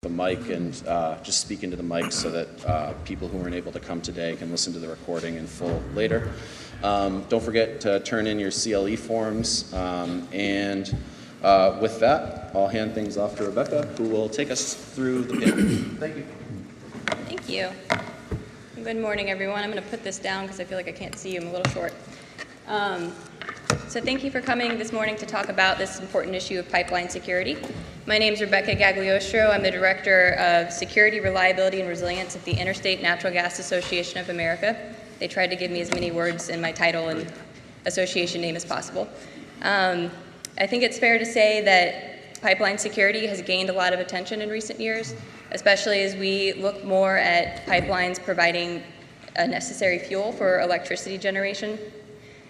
the mic and just speak into the mic so that people who weren't able to come today can listen to the recording in full later. Don't forget to turn in your CLE forms, and with that, I'll hand things off to Rebecca, who will take us through the panel. Thank you. Thank you. Good morning, everyone. I'm going to put this down because I feel like I can't see you. I'm a little short. So thank you for coming this morning to talk about this important issue of pipeline security. My name is Rebecca Gagliostro. I'm the Director of Security, Reliability, and Resilience at the Interstate Natural Gas Association of America. They tried to give me as many words in my title and association name as possible. I think it's fair to say that pipeline security has gained a lot of attention in recent years, especially as we look more at pipelines providing a necessary fuel for electricity generation.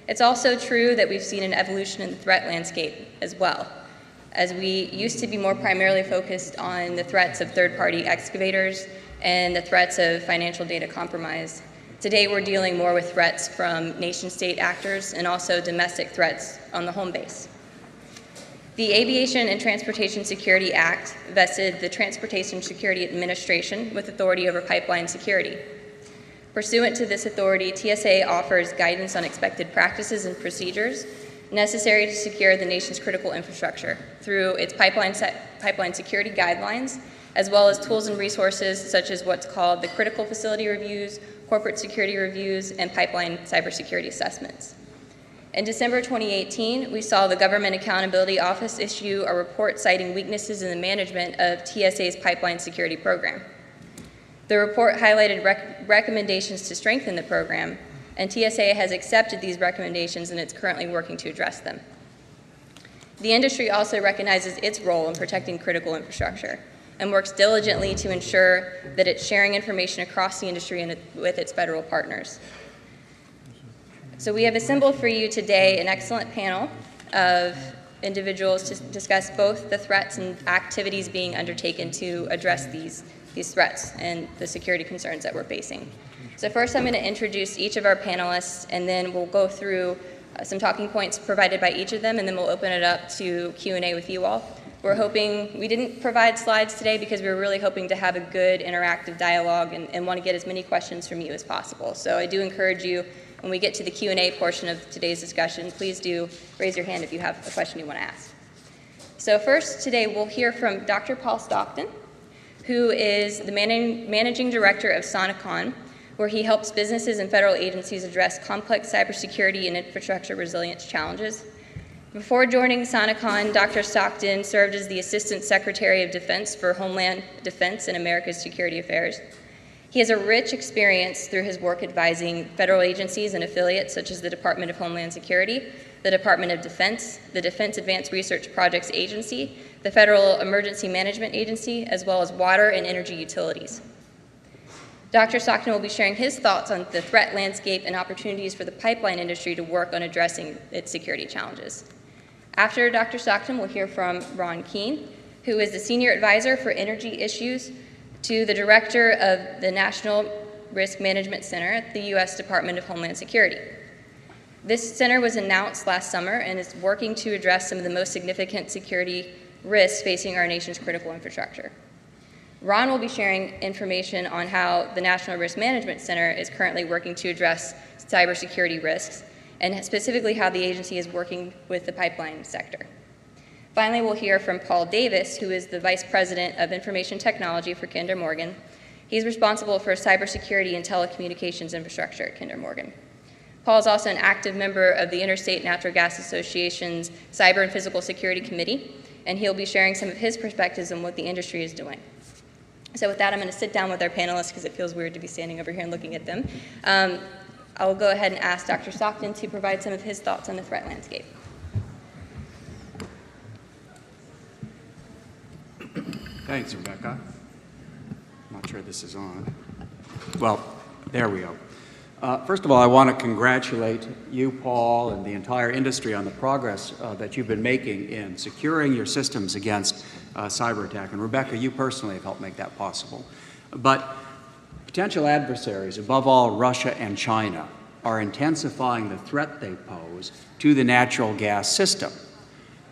It's also true that we've seen an evolution in the threat landscape as well, as we used to be more primarily focused on the threats of third-party excavators and the threats of financial data compromise. Today we're dealing more with threats from nation-state actors and also domestic threats on the home base. The Aviation and Transportation Security Act vested the Transportation Security Administration with authority over pipeline security. Pursuant to this authority, TSA offers guidance on expected practices and procedures necessary to secure the nation's critical infrastructure through its pipeline security guidelines, as well as tools and resources such as what's called the Critical Facility Reviews, Corporate Security Reviews, and Pipeline Cybersecurity Assessments. In December 2018, we saw the Government Accountability Office issue a report citing weaknesses in the management of TSA's pipeline security program. The report highlighted recommendations to strengthen the program, and TSA has accepted these recommendations and it's currently working to address them. The industry also recognizes its role in protecting critical infrastructure and works diligently to ensure that it's sharing information across the industry and with its federal partners. So we have assembled for you today an excellent panel of individuals to discuss both the threats and activities being undertaken to address these threats and the security concerns that we're facing. So first I'm going to introduce each of our panelists, and then we'll go through some talking points provided by each of them, and then we'll open it up to Q&A with you all. We didn't provide slides today because we were really hoping to have a good interactive dialogue and want to get as many questions from you as possible. So I do encourage you, when we get to the Q&A portion of today's discussion, please do raise your hand if you have a question you want to ask. So first today we'll hear from Dr. Paul Stockton, who is the Managing Director of Sonicon, where he helps businesses and federal agencies address complex cybersecurity and infrastructure resilience challenges. Before joining Sonicon, Dr. Stockton served as the Assistant Secretary of Defense for Homeland Defense and America's Security Affairs. He has a rich experience through his work advising federal agencies and affiliates such as the Department of Homeland Security, the Department of Defense, the Defense Advanced Research Projects Agency, the Federal Emergency Management Agency, as well as water and energy utilities. Dr. Stockton will be sharing his thoughts on the threat landscape and opportunities for the pipeline industry to work on addressing its security challenges. After Dr. Stockton, we'll hear from Ron Keene, who is the Senior Advisor for Energy Issues to the Director of the National Risk Management Center at the U.S. Department of Homeland Security. This center was announced last summer and is working to address some of the most significant security risks facing our nation's critical infrastructure. Ron will be sharing information on how the National Risk Management Center is currently working to address cybersecurity risks, and specifically how the agency is working with the pipeline sector. Finally, we'll hear from Paul Davis, who is the Vice President of Information Technology for Kinder Morgan. He's responsible for cybersecurity and telecommunications infrastructure at Kinder Morgan. Paul is also an active member of the Interstate Natural Gas Association's Cyber and Physical Security Committee, and he'll be sharing some of his perspectives on what the industry is doing. So with that, I'm going to sit down with our panelists because it feels weird to be standing over here and looking at them. I'll go ahead and ask Dr. Stockton to provide some of his thoughts on the threat landscape. Thanks, Rebecca. I'm not sure this is on. Well, there we go. First of all, I want to congratulate you, Paul, and the entire industry on the progress that you've been making in securing your systems against cyber attack. And Rebecca, you personally have helped make that possible. But potential adversaries, above all Russia and China, are intensifying the threat they pose to the natural gas system.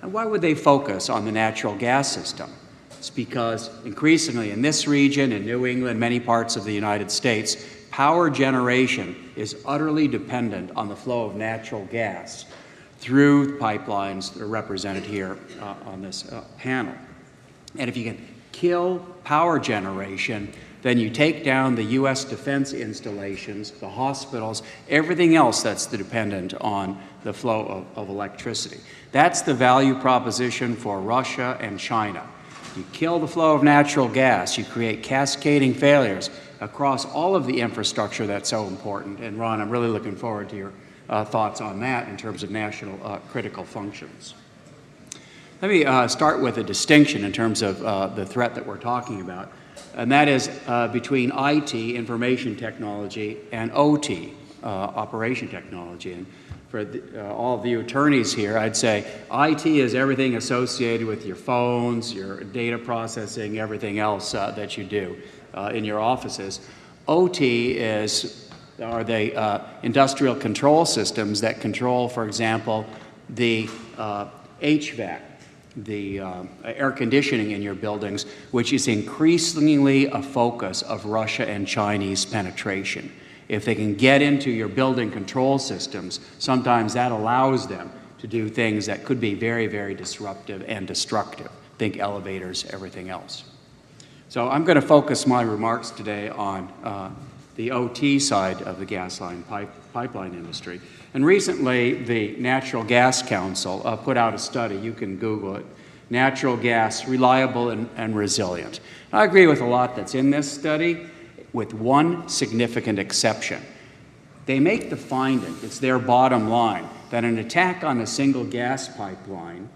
And why would they focus on the natural gas system? It's because increasingly in this region, in New England, many parts of the United States, power generation is utterly dependent on the flow of natural gas through pipelines that are represented here on this panel. And if you can kill power generation, then you take down the U.S. defense installations, the hospitals, everything else that's dependent on the flow of electricity. That's the value proposition for Russia and China. You kill the flow of natural gas, you create cascading failures across all of the infrastructure that's so important. And Ron, I'm really looking forward to your thoughts on that in terms of national critical functions. Let me start with a distinction in terms of the threat that we're talking about, and that is between IT, information technology, and OT, operation technology. And for all of you attorneys here, I'd say IT is everything associated with your phones, your data processing, everything else that you do in your offices. OT are the industrial control systems that control, for example, the HVAC, the air conditioning in your buildings, which is increasingly a focus of Russia and Chinese penetration. If they can get into your building control systems, sometimes that allows them to do things that could be very, very disruptive and destructive. Think elevators, everything else. So I'm going to focus my remarks today on the OT side of the gas line pipeline industry. And recently, the Natural Gas Council put out a study. You can Google it. Natural gas, reliable and resilient. I agree with a lot that's in this study, with one significant exception. They make the finding, it's their bottom line, that an attack on a single gas pipeline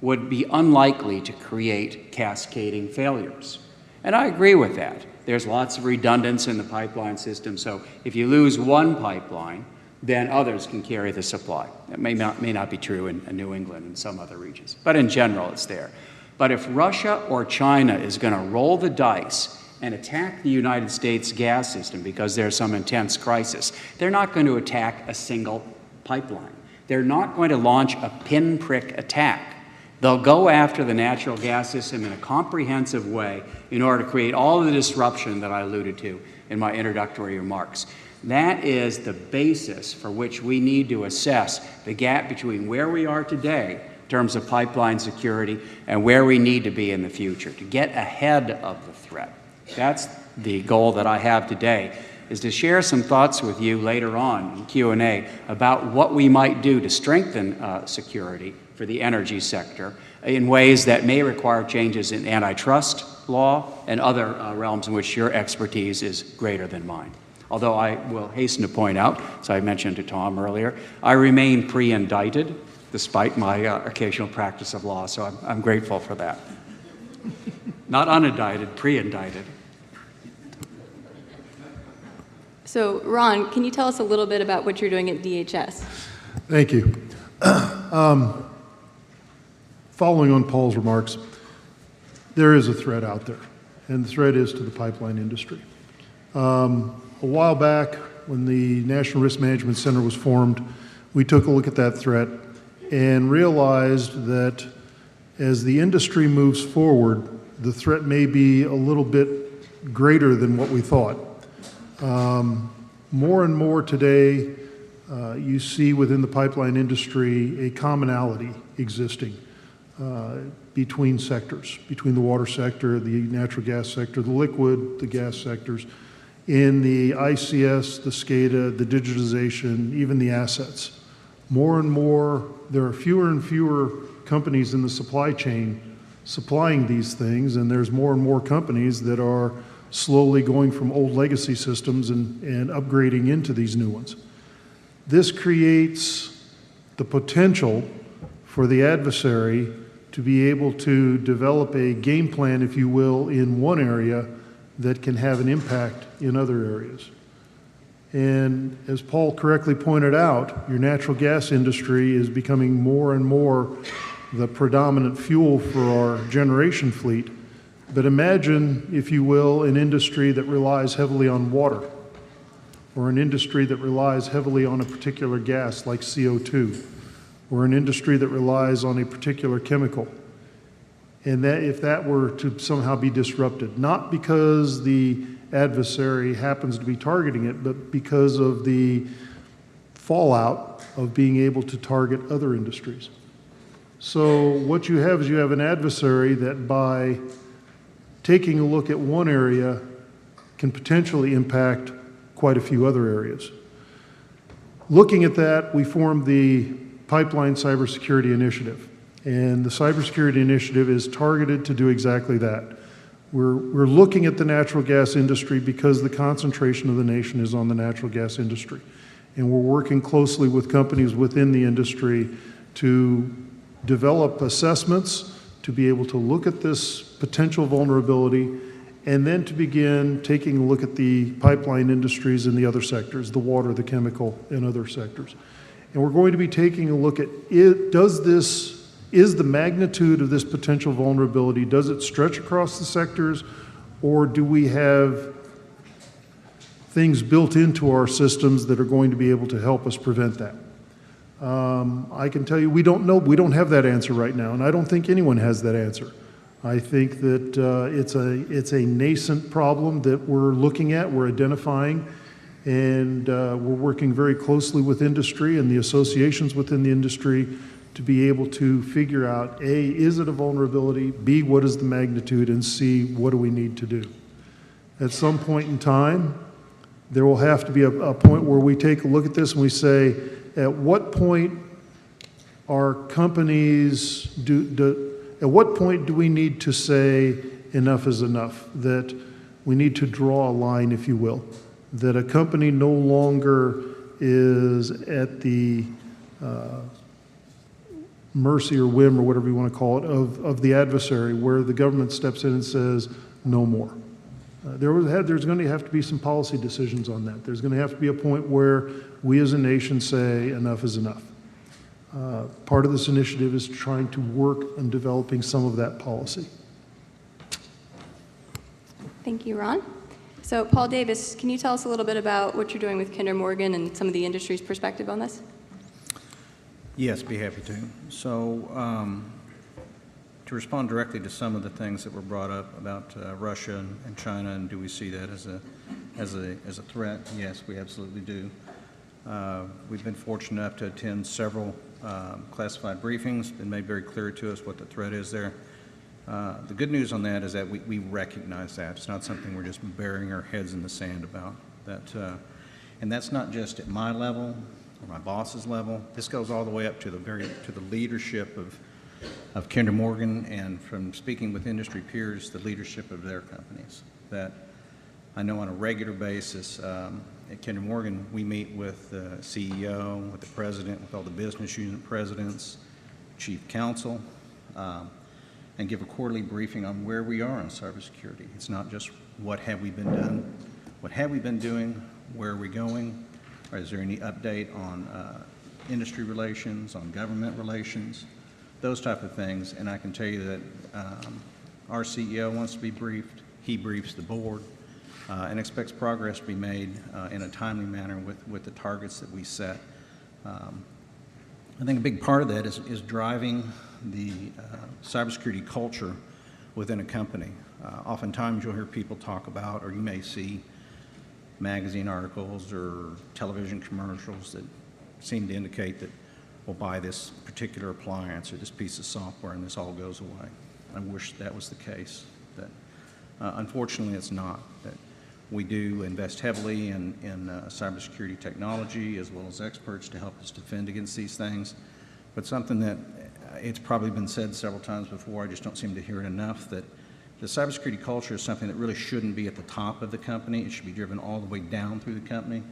would be unlikely to create cascading failures. And I agree with that. There's lots of redundancy in the pipeline system, so if you lose one pipeline, then others can carry the supply. That may not be true in New England and some other regions, but in general it's there. But if Russia or China is going to roll the dice and attack the United States gas system because there's some intense crisis, they're not going to attack a single pipeline. They're not going to launch a pinprick attack. They'll go after the natural gas system in a comprehensive way in order to create all of the disruption that I alluded to in my introductory remarks. That is the basis for which we need to assess the gap between where we are today in terms of pipeline security and where we need to be in the future, to get ahead of the threat. That's the goal that I have today, is to share some thoughts with you later on in Q&A about what we might do to strengthen security for the energy sector in ways that may require changes in antitrust law and other realms in which your expertise is greater than mine. Although I will hasten to point out, as I mentioned to Tom earlier, I remain pre-indicted despite my occasional practice of law, so I'm grateful for that. Not unindicted, pre-indicted. So, Ron, can you tell us a little bit about what you're doing at DHS? Thank you. Following on Paul's remarks, there is a threat out there, and the threat is to the pipeline industry. A while back, when the National Risk Management Center was formed, we took a look at that threat and realized that as the industry moves forward, the threat may be a little bit greater than what we thought. More and more today, you see within the pipeline industry a commonality existing between sectors, between the water sector, the natural gas sector, the liquid, the gas sectors, in the ICS, the SCADA, the digitization, even the assets. More and more, there are fewer and fewer companies in the supply chain supplying these things, and there's more and more companies that are slowly going from old legacy systems and upgrading into these new ones. This creates the potential for the adversary to be able to develop a game plan, if you will, in one area that can have an impact in other areas. And as Paul correctly pointed out, your natural gas industry is becoming more and more the predominant fuel for our generation fleet. But imagine, if you will, an industry that relies heavily on water, or an industry that relies heavily on a particular gas like CO2, or an industry that relies on a particular chemical. And that if that were to somehow be disrupted, not because the adversary happens to be targeting it, but because of the fallout of being able to target other industries. So what you have is you have an adversary that by taking a look at one area can potentially impact quite a few other areas. Looking at that, we formed the Pipeline Cybersecurity Initiative. And the Cybersecurity Initiative is targeted to do exactly that. We're looking at the natural gas industry because the concentration of the nation is on the natural gas industry. And we're working closely with companies within the industry to develop assessments, to be able to look at this potential vulnerability, and then to begin taking a look at the pipeline industries in the other sectors, the water, the chemical, and other sectors. And we're going to be taking a look at is the magnitude of this potential vulnerability, does it stretch across the sectors, or do we have things built into our systems that are going to be able to help us prevent that? I can tell you we don't know, we don't have that answer right now, and I don't think anyone has that answer. I think that it's a nascent problem that we're looking at, we're identifying, and we're working very closely with industry and the associations within the industry to be able to figure out, A, is it a vulnerability, B, what is the magnitude, and C, what do we need to do? At some point in time, there will have to be a point where we take a look at this and we say, at what point are companies, at what point do we need to say enough is enough, that we need to draw a line, if you will, that a company no longer is at the mercy or whim or whatever you want to call it of the adversary, where the government steps in and says no more. There's going to have to be some policy decisions on that. There's going to have to be a point where we as a nation say enough is enough. Part of this initiative is trying to work on developing some of that policy. Thank you, Ron. So Paul Davis, can you tell us a little bit about what you're doing with Kinder Morgan and some of the industry's perspective on this? Yes, be happy to. So to respond directly to some of the things that were brought up about Russia and China, and do we see that as a threat? Yes, we absolutely do. We've been fortunate enough to attend several classified briefings. It's been made very clear to us what the threat is there. The good news on that is that we recognize that. It's not something we're just burying our heads in the sand about. And that's not just at my level or my boss's level. This goes all the way up to the leadership of Kinder Morgan, and from speaking with industry peers, the leadership of their companies. That I know on a regular basis at Kinder Morgan, we meet with the CEO, with the president, with all the business unit presidents, chief counsel, and give a quarterly briefing on where we are on cybersecurity. It's not just what have we been doing, where are we going, or is there any update on industry relations, on government relations, those type of things. And I can tell you that our CEO wants to be briefed, he briefs the board, and expects progress to be made in a timely manner with the targets that we set. I think a big part of that is driving the cybersecurity culture within a company. Oftentimes you'll hear people talk about, or you may see magazine articles or television commercials that seem to indicate that we'll buy this particular appliance or this piece of software and this all goes away. I wish that was the case. That unfortunately it's not. That we do invest heavily in cybersecurity technology as well as experts to help us defend against these things. But something that it's probably been said several times before, I just don't seem to hear it enough, that the cybersecurity culture is something that really shouldn't be at the top of the company. It should be driven all the way down through the company.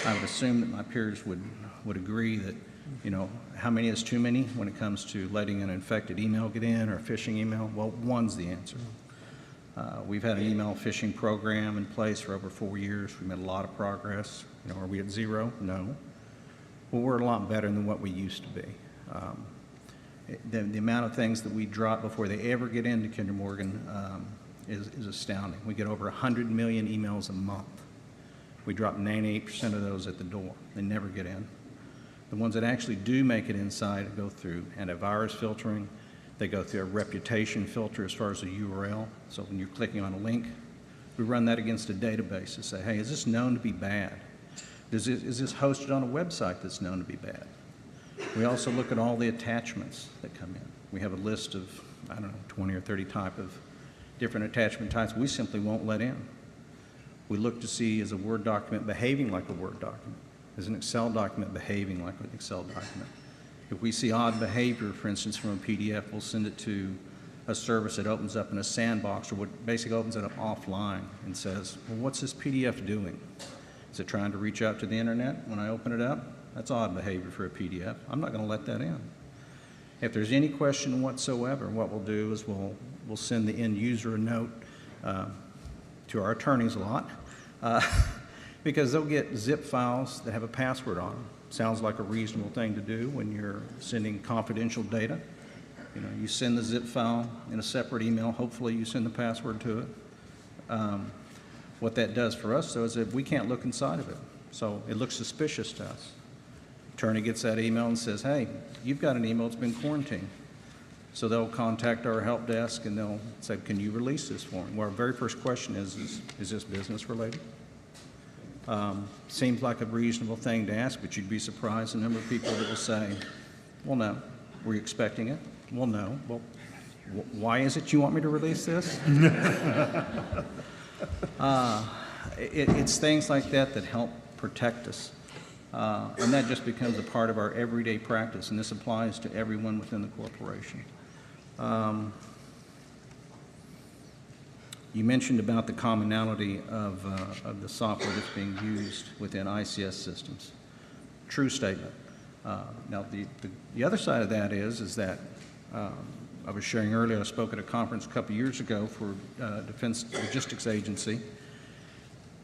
I would assume that my peers would agree that, you know, how many is too many when it comes to letting an infected email get in or a phishing email? Well, one's the answer. We've had an email phishing program in place for over 4 years. We've made a lot of progress. You know, are we at zero? No. Well, we're a lot better than what we used to be. The amount of things that we drop before they ever get into Kinder Morgan is astounding. We get over 100 million emails a month. We drop 98% of those at the door. They never get in. The ones that actually do make it inside go through antivirus filtering, They go through a reputation filter as far as a URL. So when you're clicking on a link, we run that against a database to say, hey, is this known to be bad? Is this hosted on a website that's known to be bad? We also look at all the attachments that come in. We have a list of, I don't know, 20 or 30 type of different attachment types we simply won't let in. We look to see, is a Word document behaving like a Word document? Is an Excel document behaving like an Excel document? If we see odd behavior, for instance, from a PDF, we'll send it to a service that opens up in a sandbox, or what basically opens it up offline and says, well, what's this PDF doing? Is it trying to reach out to the internet when I open it up? That's odd behavior for a PDF. I'm not going to let that in. If there's any question whatsoever, what we'll do is we'll send the end user a note to our attorneys a lot because they'll get zip files that have a password on them. Sounds like a reasonable thing to do when you're sending confidential data. You know, you send the zip file in a separate email. Hopefully you send the password to it. What that does for us, though, is that we can't look inside of it. So it looks suspicious to us. Attorney gets that email and says, hey, you've got an email that's been quarantined. So they'll contact our help desk and they'll say, can you release this for me? Well, our very first question is this business related? Seems like a reasonable thing to ask, but you'd be surprised the number of people that will say, well, no. Were you expecting it? Well, no. Well, why is it you want me to release this? It's things like that that help protect us. And that just becomes a part of our everyday practice, and this applies to everyone within the corporation. You mentioned about the commonality of the software that's being used within ICS systems. True statement. Now, the other side of that is that I was sharing earlier, I spoke at a conference a couple years ago for Defense Logistics Agency,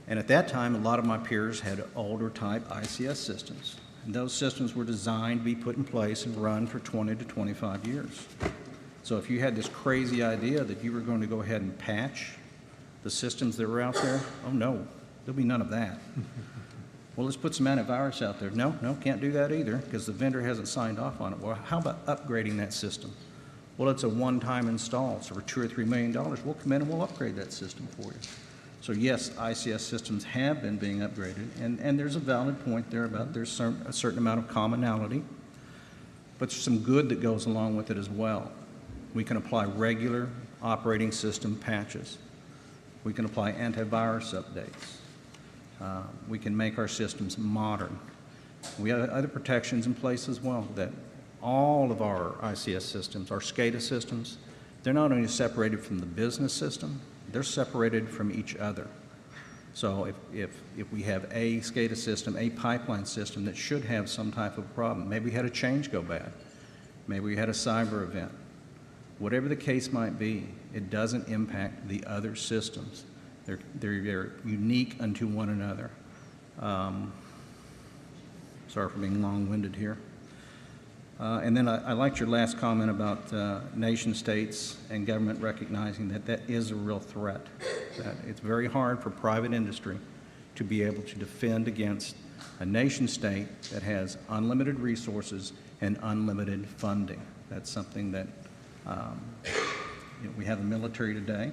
and at that time, a lot of my peers had older type ICS systems. And those systems were designed to be put in place and run for 20 to 25 years. So if you had this crazy idea that you were going to go ahead and patch the systems that were out there, oh no, there'll be none of that. Well, let's put some antivirus out there. No, can't do that either because the vendor hasn't signed off on it. Well, how about upgrading that system? Well, it's a one-time install, so for $2 or $3 million, we'll come in and we'll upgrade that system for you. So yes, ICS systems have been being upgraded, and there's a valid point there about there's a certain amount of commonality, but there's some good that goes along with it as well. We can apply regular operating system patches. We can apply antivirus updates. We can make our systems modern. We have other protections in place as well that all of our ICS systems, our SCADA systems, they're not only separated from the business system, they're separated from each other. So if we have a SCADA system, a pipeline system that should have some type of problem, maybe we had a change go bad, maybe we had a cyber event, whatever the case might be, it doesn't impact the other systems. They're unique unto one another. Sorry for being long-winded here. And then I liked your last comment about nation states and government recognizing that that is a real threat. That it's very hard for private industry to be able to defend against a nation state that has unlimited resources and unlimited funding. That's something that we have a military today.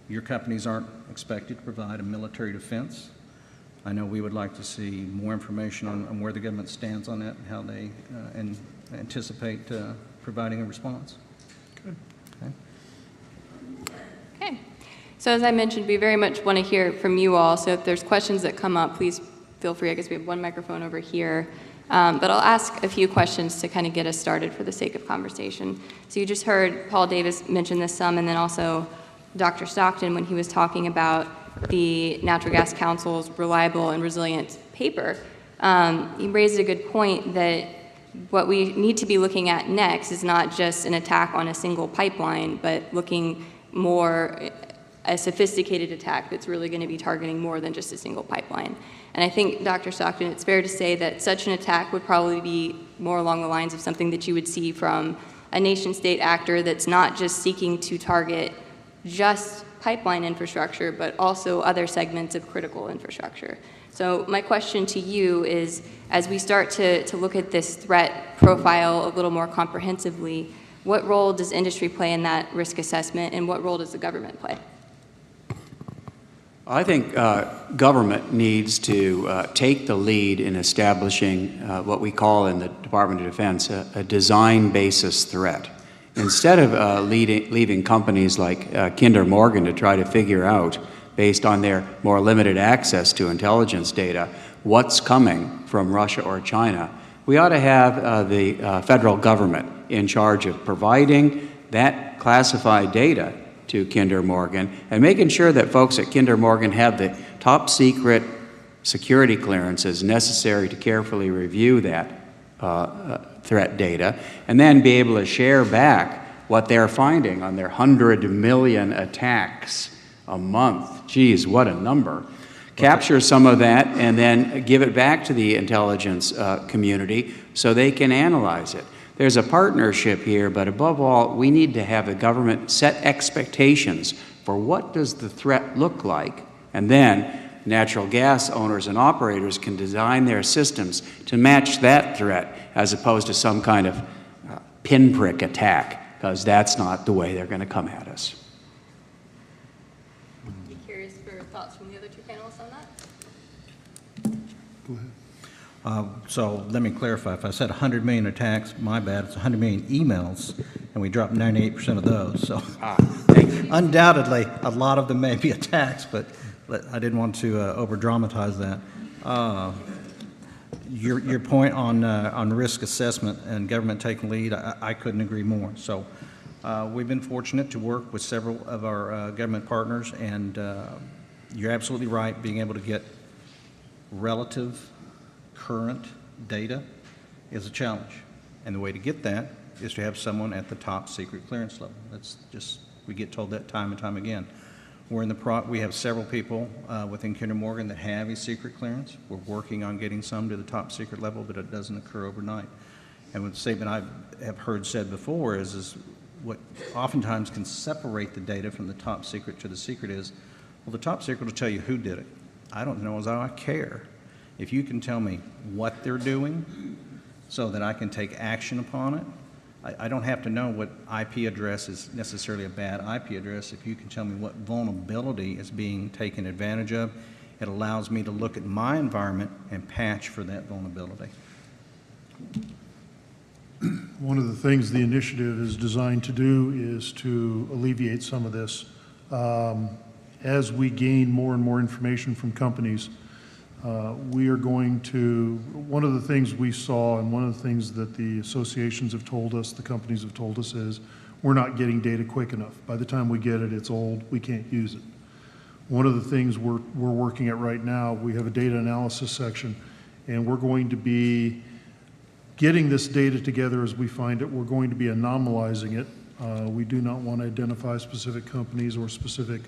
Your companies aren't expected to provide a military defense. I know we would like to see more information on where the government stands on that and how they anticipate providing a response. Good. Okay. So as I mentioned, we very much want to hear from you all. So if there's questions that come up, please feel free. I guess we have one microphone over here. But I'll ask a few questions to kind of get us started for the sake of conversation. So you just heard Paul Davis mention this some, and then also Dr. Stockton when he was talking about the Natural Gas Council's reliable and resilient paper. He raised a good point that what we need to be looking at next is not just an attack on a single pipeline, but looking more a sophisticated attack that's really going to be targeting more than just a single pipeline. And I think, Dr. Stockton, it's fair to say that such an attack would probably be more along the lines of something that you would see from a nation-state actor that's not just seeking to target just pipeline infrastructure, but also other segments of critical infrastructure. So my question to you is, as we start to look at this threat profile a little more comprehensively, What role does industry play in that risk assessment, and what role does the government play? I think government needs to take the lead in establishing what we call in the Department of Defense a design basis threat. Instead of leaving companies like Kinder Morgan to try to figure out, based on their more limited access to intelligence data, what's coming from Russia or China, we ought to have the federal government in charge of providing that classified data to Kinder Morgan and making sure that folks at Kinder Morgan have the top secret security clearances necessary to carefully review that threat data and then be able to share back what they're finding on their 100 million attacks a month. Geez, what a number. Capture some of that and then give it back to the intelligence community so they can analyze it. There's a partnership here, but above all, we need to have the government set expectations for what does the threat look like, and then natural gas owners and operators can design their systems to match that threat as opposed to some kind of pinprick attack, because that's not the way they're going to come at us. Be curious for thoughts from the other two panelists on that. Go ahead. So let me clarify. If I said 100 million attacks, my bad. It's 100 million emails, and we dropped 98% of those. So undoubtedly, a lot of them may be attacks, but I didn't want to over-dramatize that. Your point on risk assessment and government taking lead, I couldn't agree more. So we've been fortunate to work with several of our government partners, and you're absolutely right, being able to get relative current data is a challenge. And the way to get that is to have someone at the top secret clearance level. That's just, we get told that time and time again. We have several people within Kinder Morgan that have a secret clearance. We're working on getting some to the top secret level, but it doesn't occur overnight. And the statement I have heard said before is what oftentimes can separate the data from the top secret to the secret is, well, the top secret will tell you who did it. I don't know as I care. If you can tell me what they're doing so that I can take action upon it, I don't have to know what IP address is necessarily a bad IP address. If you can tell me what vulnerability is being taken advantage of, it allows me to look at my environment and patch for that vulnerability. One of the things the initiative is designed to do is to alleviate some of this. As we gain more and more information from companies, we are going to, one of the things we saw and one of the things that the associations have told us, the companies have told us is, we're not getting data quick enough. By the time we get it, it's old, we can't use it. One of the things we're working at right now, we have a data analysis section, and we're going to be getting this data together as we find it. We're going to be anomalizing it. We do not want to identify specific companies or specific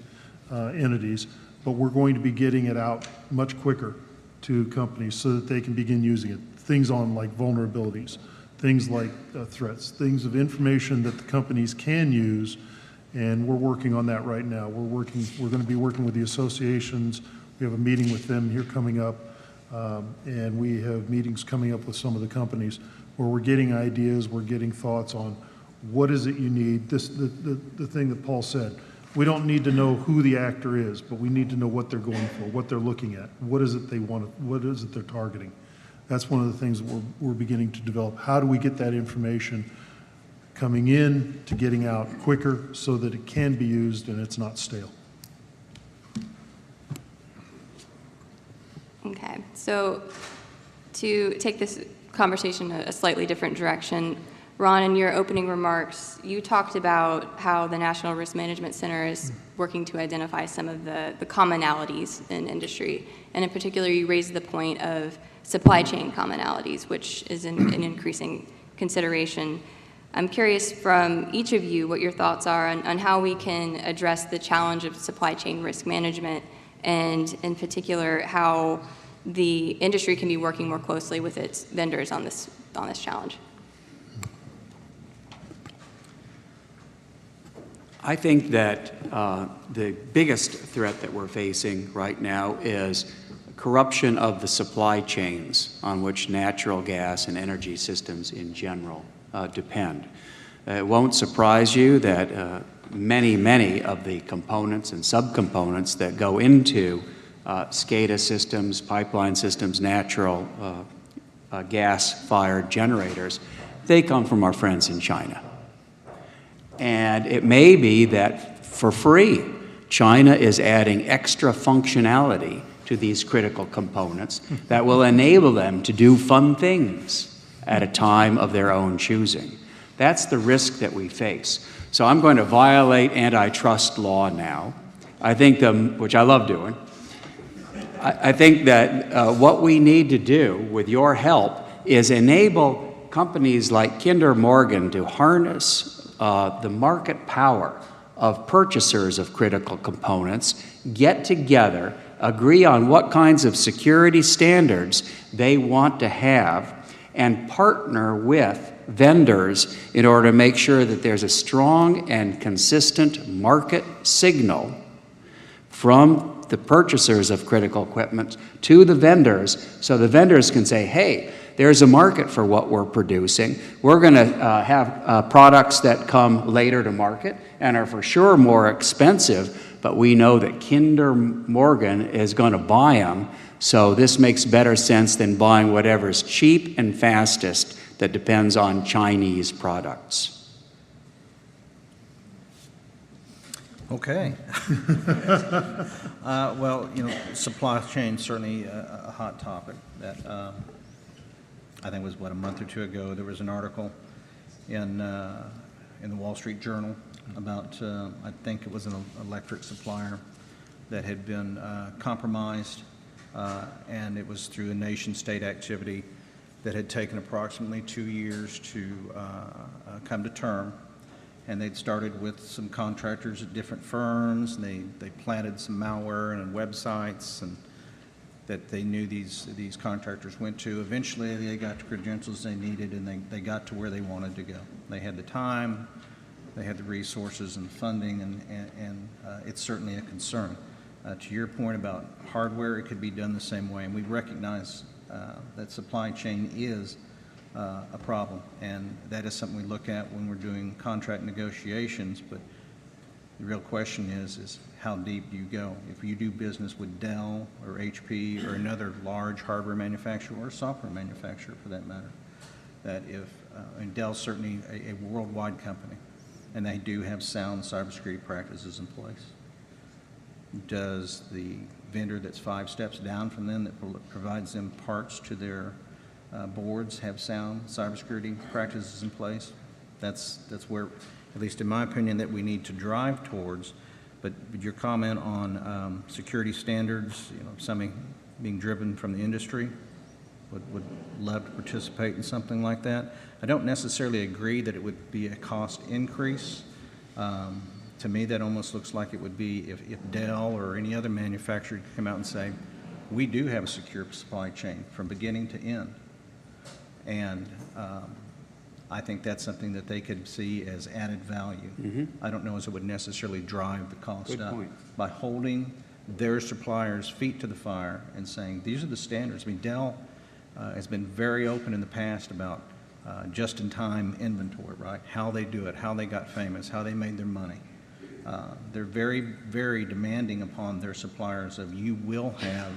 entities, but we're going to be getting it out much quicker to companies so that they can begin using it. Things on like vulnerabilities, things like threats, things of information that the companies can use, and we're working on that right now. We're going to be working with the associations. We have a meeting with them here coming up, and we have meetings coming up with some of the companies where we're getting ideas, we're getting thoughts on what is it you need. The thing that Paul said, we don't need to know who the actor is, but we need to know what they're going for, what they're looking at, what is it they want, what is it they're targeting. That's one of the things that we're beginning to develop. How do we get that information coming in to getting out quicker so that it can be used and it's not stale? Okay, so to take this conversation a slightly different direction, Ron, in your opening remarks, you talked about how the National Risk Management Center is working to identify some of the commonalities in industry. And in particular, you raised the point of supply chain commonalities, which is an increasing consideration. I'm curious from each of you what your thoughts are on how we can address the challenge of supply chain risk management, and in particular, how the industry can be working more closely with its vendors on this challenge. I think that the biggest threat that we're facing right now is corruption of the supply chains on which natural gas and energy systems in general depend. It won't surprise you that many of the components and subcomponents that go into SCADA systems, pipeline systems, natural gas-fired generators, they come from our friends in China. And it may be that for free, China is adding extra functionality to these critical components that will enable them to do fun things at a time of their own choosing. That's the risk that we face. So I'm going to violate antitrust law now. I think, which I love doing. I think that what we need to do with your help is enable companies like Kinder Morgan to harness the market power of purchasers of critical components, get together, agree on what kinds of security standards they want to have, and partner with vendors in order to make sure that there's a strong and consistent market signal from the purchasers of critical equipment to the vendors, so the vendors can say, hey, there's a market for what we're producing. We're going to have products that come later to market and are for sure more expensive, but we know that Kinder Morgan is going to buy them, so this makes better sense than buying whatever's cheap and fastest that depends on Chinese products. Okay. Well, supply chain certainly a hot topic that I think was, a month or two ago, there was an article in the Wall Street Journal about, I think it was an electric supplier that had been compromised, and it was through a nation-state activity that had taken approximately 2 years to come to term. And they'd started with some contractors at different firms, and they planted some malware and websites and that they knew these contractors went to. Eventually, they got the credentials they needed, and they got to where they wanted to go. They had the time, they had the resources and funding, and it's certainly a concern. To your point about hardware, it could be done the same way, and we recognize that supply chain is a problem, and that is something we look at when we're doing contract negotiations, but the real question is how deep do you go? If you do business with Dell or HP or another large hardware manufacturer or software manufacturer for that matter, that and Dell's certainly a worldwide company, and they do have sound cybersecurity practices in place. Does the vendor that's 5 steps down from them that provides them parts to their boards have sound cybersecurity practices in place? That's where, at least in my opinion, that we need to drive towards. But your comment on security standards, something being driven from the industry, would love to participate in something like that. I don't necessarily agree that it would be a cost increase. To me, that almost looks like it would be if Dell or any other manufacturer could come out and say, we do have a secure supply chain from beginning to end. And I think that's something that they could see as added value. Mm-hmm. I don't know as it would necessarily drive the cost Good up. point. By holding their suppliers' feet to the fire and saying, these are the standards. I mean, Dell has been very open in the past about just-in-time inventory, right? How they do it, how they got famous, how they made their money. They're very, very demanding upon their suppliers of, you will have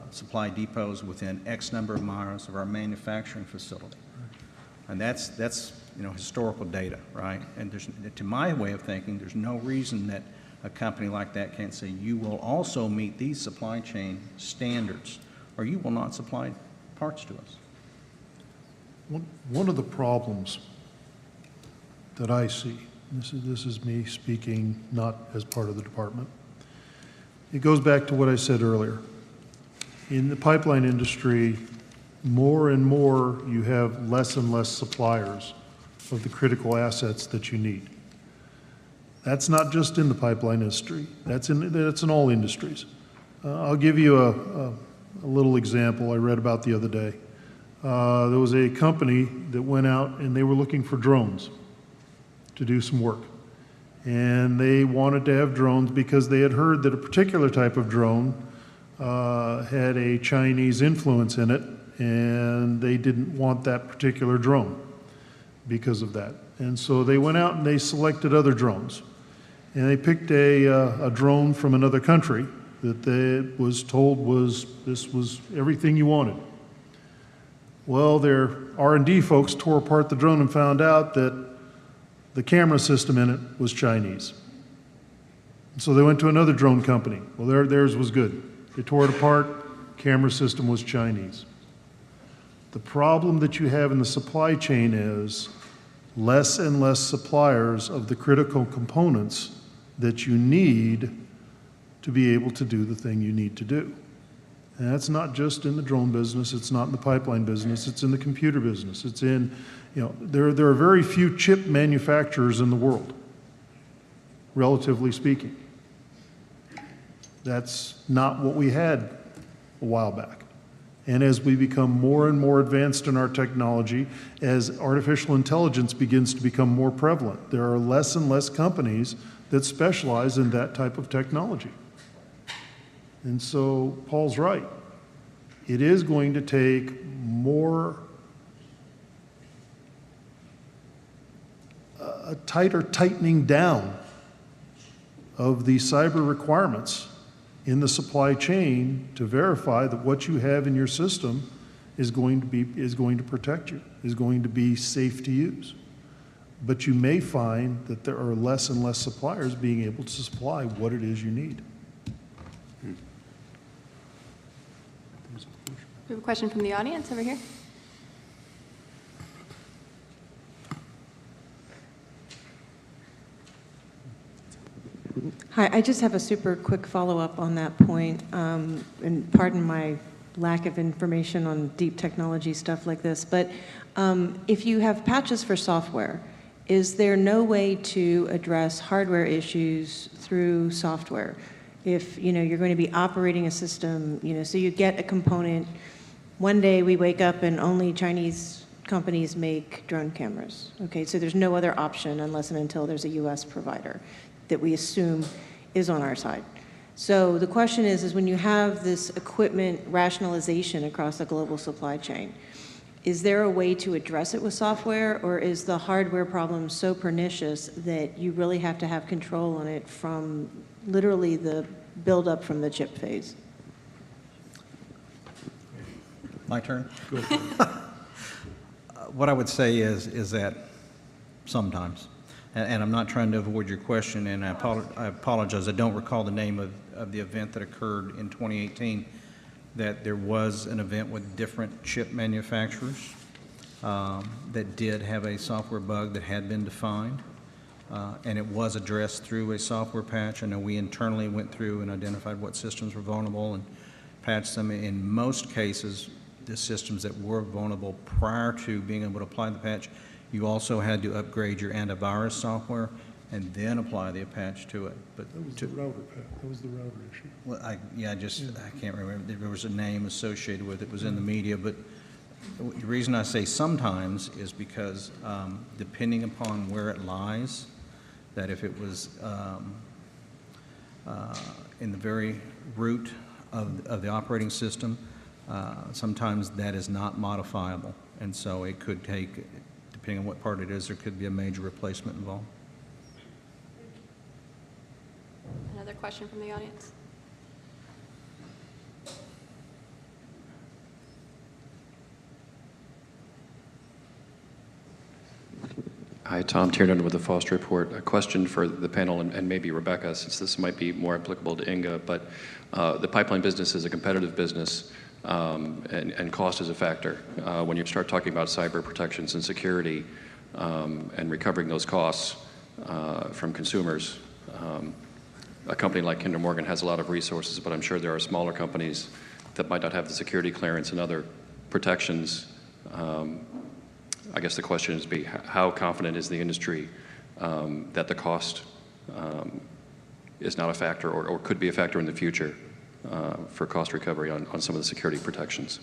supply depots within X number of miles of our manufacturing facility. And that's historical data, right? And to my way of thinking, there's no reason that a company like that can't say, you will also meet these supply chain standards, or you will not supply parts to us. One of the problems that I see, this is me speaking not as part of the department, it goes back to what I said earlier. In the pipeline industry, more and more you have less and less suppliers of the critical assets that you need. That's not just in the pipeline industry, that's in all industries. I'll give you a little example I read about the other day. There was a company that went out and they were looking for drones to do some work. And they wanted to have drones because they had heard that a particular type of drone had a Chinese influence in it, and they didn't want that particular drone because of that. And so they went out and they selected other drones. And they picked a drone from another country that they was told this was everything you wanted. Well, their R&D folks tore apart the drone and found out that the camera system in it was Chinese. So they went to another drone company. Well, theirs was good. They tore it apart, camera system was Chinese. The problem that you have in the supply chain is less and less suppliers of the critical components that you need to be able to do the thing you need to do. And that's not just in the drone business, it's not in the pipeline business, it's in the computer business, it's in, there are very few chip manufacturers in the world, relatively speaking. That's not what we had a while back. And as we become more and more advanced in our technology, as artificial intelligence begins to become more prevalent, there are less and less companies that specialize in that type of technology. And so Paul's right. It is going to take a tighter tightening down of the cyber requirements in the supply chain to verify that what you have in your system is going to protect you, is going to be safe to use. But you may find that there are less and less suppliers being able to supply what it is you need. We have a question from the audience over here. Hi, I just have a super quick follow-up on that point, and pardon my lack of information on deep technology stuff like this, but if you have patches for software, is there no way to address hardware issues through software? If you're going to be operating a system, so you get a component. One day we wake up and only Chinese companies make drone cameras. Okay, so there's no other option unless and until there's a U.S. provider that we assume is on our side. So the question is when you have this equipment rationalization across the global supply chain, is there a way to address it with software, or is the hardware problem so pernicious that you really have to have control on it from literally the build-up from the chip phase? My turn? Go for it. What I would say is that sometimes, and I'm not trying to avoid your question, and I apologize, I don't recall the name of the event that occurred in 2018, that there was an event with different chip manufacturers that did have a software bug that had been defined, and it was addressed through a software patch. I know we internally went through and identified what systems were vulnerable and patched them. In most cases, the systems that were vulnerable prior to being able to apply the patch, you also had to upgrade your antivirus software and then apply the patch to it. But That was the router, Pat. That was the router issue. well, I can't remember. There was a name associated with it. It was in the media. But the reason I say sometimes is because depending upon where it lies, that if it was in the very root of the operating system, sometimes that is not modifiable. And so it could take, depending on what part it is, there could be a major replacement involved. Another question from the audience? Hi, Tom Tiernan with the Foster Report. A question for the panel and maybe Rebecca, since this might be more applicable to Inga, but the pipeline business is a competitive business, and cost is a factor. When you start talking about cyber protections and security and recovering those costs from consumers, a company like Kinder Morgan has a lot of resources, but I'm sure there are smaller companies that might not have the security clearance and other protections. I guess the question is how confident is the industry that the cost is not a factor or could be a factor in the future for cost recovery on some of the security protections?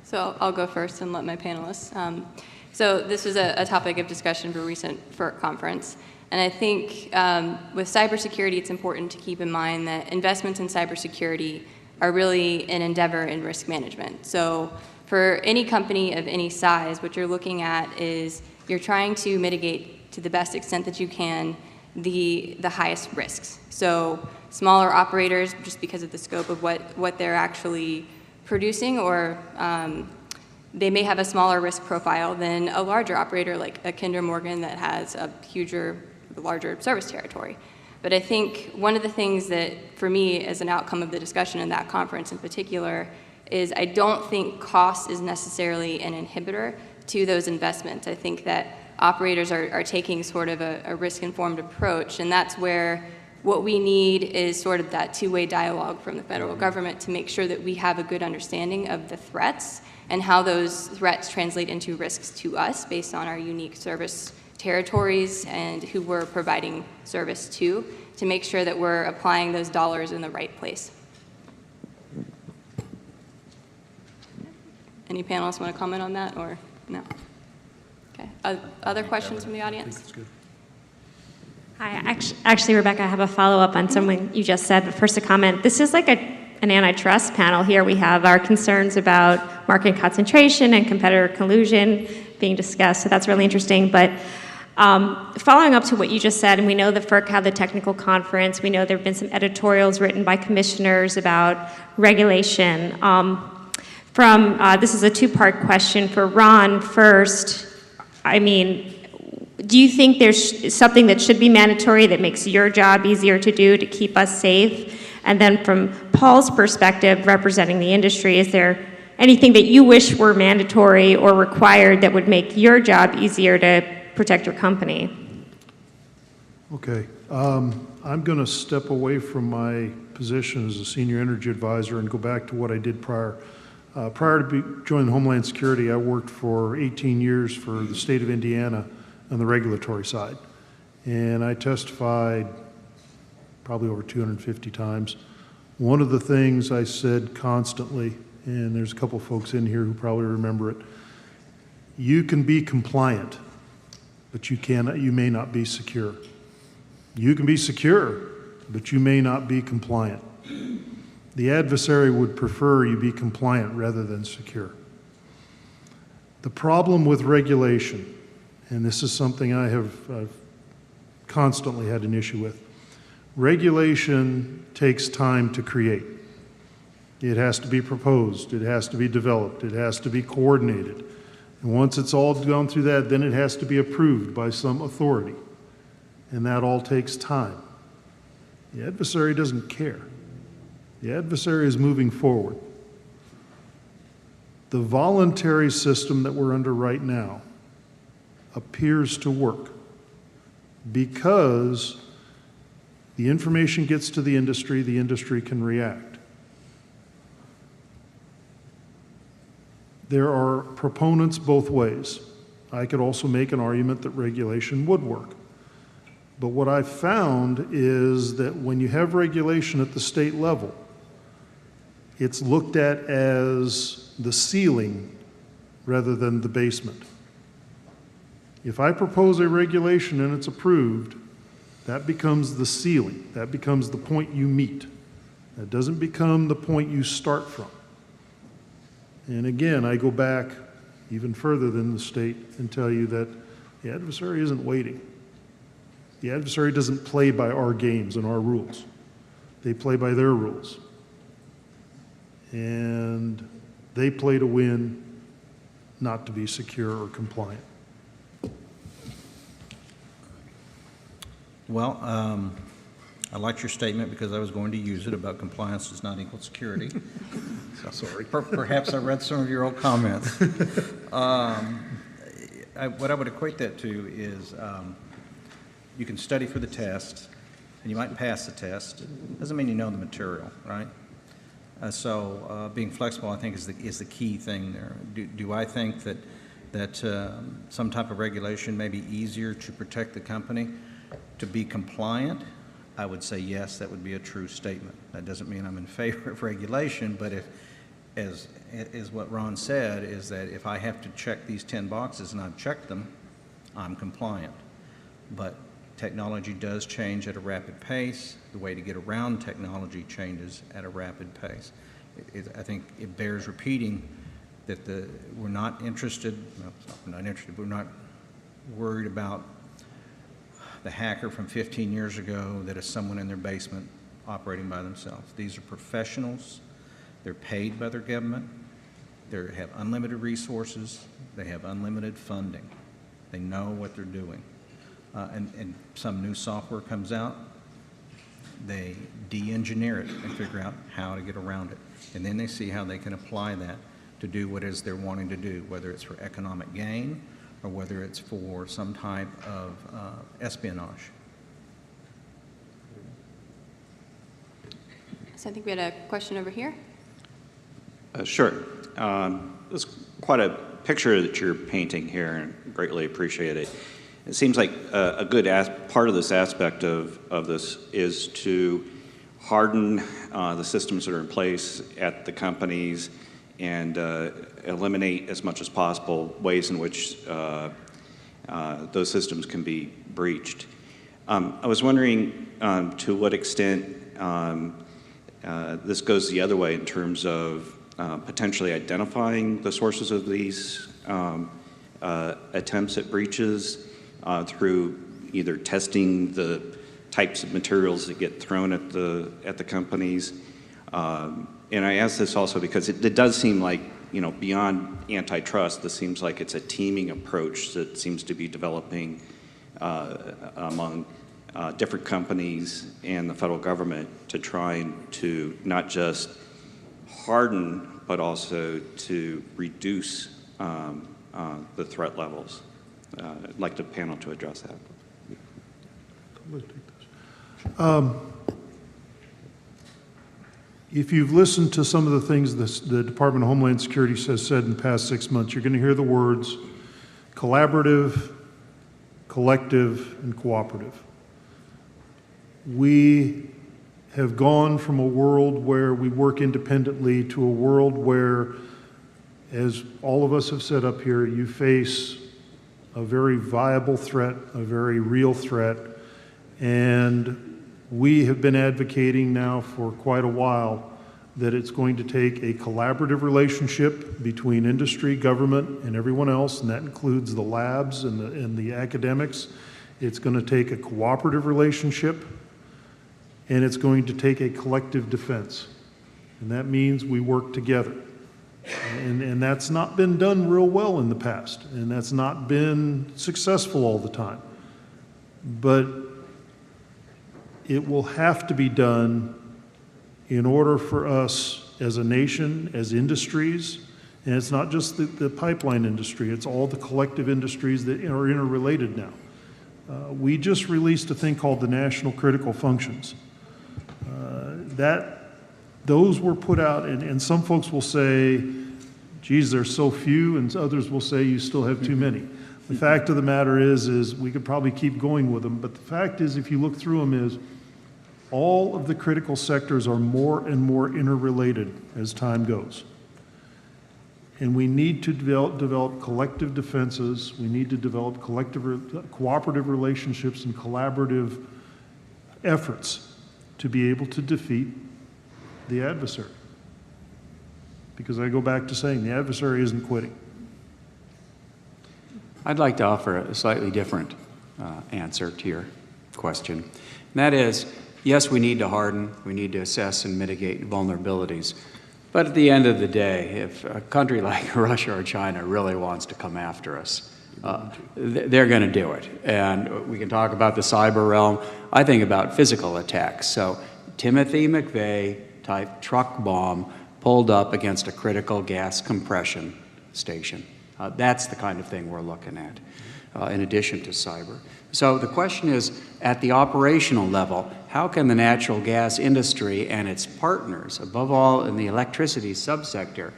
So I'll go first and let my panelists. So this was a topic of discussion for a recent FERC conference. And I think with cybersecurity, it's important to keep in mind that investments in cybersecurity are really an endeavor in risk management. So for any company of any size, what you're looking at is you're trying to mitigate to the best extent that you can the highest risks. So smaller operators, just because of the scope of what they're actually producing, or they may have a smaller risk profile than a larger operator like a Kinder Morgan that has a larger service territory. But I think one of the things that, for me, as an outcome of the discussion in that conference in particular, is I don't think cost is necessarily an inhibitor to those investments. I think that operators are taking sort of a risk-informed approach, and that's where what we need is sort of that two-way dialogue from the federal government to make sure that we have a good understanding of the threats and how those threats translate into risks to us based on our unique service territories and who we're providing service to make sure that we're applying those dollars in the right place. Any panelists want to comment on that, or no? Okay. Other questions from the audience? Hi, actually, Rebecca, I have a follow-up on something you just said, but first a comment. This is like an antitrust panel here. We have our concerns about market concentration and competitor collusion being discussed, so that's really interesting. But following up to what you just said, and we know that FERC had the technical conference, we know there have been some editorials written by commissioners about regulation. This is a two-part question for Ron first. I mean, do you think there's something that should be mandatory that makes your job easier to do to keep us safe? And then from Paul's perspective, representing the industry, is there anything that you wish were mandatory or required that would make your job easier to protect your company? Okay. I'm going to step away from my position as a senior energy advisor and go back to what I did prior. Prior to joining Homeland Security, I worked for 18 years for the state of Indiana on the regulatory side. And I testified probably over 250 times. One of the things I said constantly, and there's a couple folks in here who probably remember it, you can be compliant, but you may not be secure. You can be secure, but you may not be compliant. The adversary would prefer you be compliant rather than secure. The problem with regulation, and this is something I've constantly had an issue with, regulation takes time to create. It has to be proposed, it has to be developed, it has to be coordinated. And once it's all gone through that, then it has to be approved by some authority. And that all takes time. The adversary doesn't care. The adversary is moving forward. The voluntary system that we're under right now appears to work because the information gets to the industry can react. There are proponents both ways. I could also make an argument that regulation would work. But what I've found is that when you have regulation at the state level, it's looked at as the ceiling rather than the basement. If I propose a regulation and it's approved, that becomes the ceiling. That becomes the point you meet. That doesn't become the point you start from. And again, I go back even further than the state and tell you that the adversary isn't waiting. The adversary doesn't play by our games and our rules. They play by their rules. And they play to win, not to be secure or compliant. Well, I liked your statement because I was going to use it about compliance does not equal security. Sorry. Perhaps I read some of your old comments. What I would equate that to is you can study for the test, and you might pass the test. Doesn't mean you know the material, right? So being flexible, I think, is the key thing there. Do I think that some type of regulation may be easier to protect the company? To be compliant, I would say yes, that would be a true statement. That doesn't mean I'm in favor of regulation, but as what Ron said, is that if I have to check these 10 boxes and I've checked them, I'm compliant. But technology does change at a rapid pace. The way to get around technology changes at a rapid pace. I think it bears repeating that we're not interested, well, we're not interested, we're not worried about the hacker from 15 years ago that is someone in their basement operating by themselves. These are professionals. They're paid by their government. They have unlimited resources. They have unlimited funding. They know what they're doing. And some new software comes out, they de-engineer it and figure out how to get around it. And then they see how they can apply that to do what it is they're wanting to do, whether it's for economic gain or whether it's for some type of espionage. So I think we had a question over here. Sure. It's quite a picture that you're painting here, and greatly appreciate it. It seems like a good part of this aspect of this is to harden the systems that are in place at the companies and eliminate as much as possible ways in which those systems can be breached. I was wondering to what extent this goes the other way in terms of potentially identifying the sources of these attempts at breaches through either testing the types of materials that get thrown at the companies. And I ask this also because it does seem like, you know, beyond antitrust, this seems like it's a teaming approach that seems to be developing among different companies and the federal government to try to not just harden, but also to reduce the threat levels. I'd like the panel to address that. If you've listened to some of the things the Department of Homeland Security has said in the past 6 months, you're going to hear the words collaborative, collective, and cooperative. We have gone from a world where we work independently to a world where, as all of us have said up here, you face a very viable threat, a very real threat, and we have been advocating now for quite a while that it's going to take a collaborative relationship between industry, government, and everyone else, and that includes the labs and the academics. It's going to take a cooperative relationship, and it's going to take a collective defense. And that means we work together. And that's not been done real well in the past, and that's not been successful all the time. But it will have to be done in order for us as a nation, as industries, and it's not just the pipeline industry, it's all the collective industries that are interrelated now. We just released a thing called the National Critical Functions. Those were put out, and some folks will say, geez, there's so few, and others will say you still have too many. The fact of the matter is we could probably keep going with them, but the fact is, if you look through them, is all of the critical sectors are more and more interrelated as time goes. And we need to develop collective defenses. We need to develop cooperative relationships and collaborative efforts to be able to defeat the adversary. Because I go back to saying the adversary isn't quitting. I'd like to offer a slightly different answer to your question. And that is, yes, we need to harden, we need to assess and mitigate vulnerabilities. But at the end of the day, if a country like Russia or China really wants to come after us, they're going to do it. And we can talk about the cyber realm. I think about physical attacks. So Timothy McVeigh type truck bomb pulled up against a critical gas compression station. That's the kind of thing we're looking at, in addition to cyber. So the question is, at the operational level, how can the natural gas industry and its partners, above all in the electricity subsector,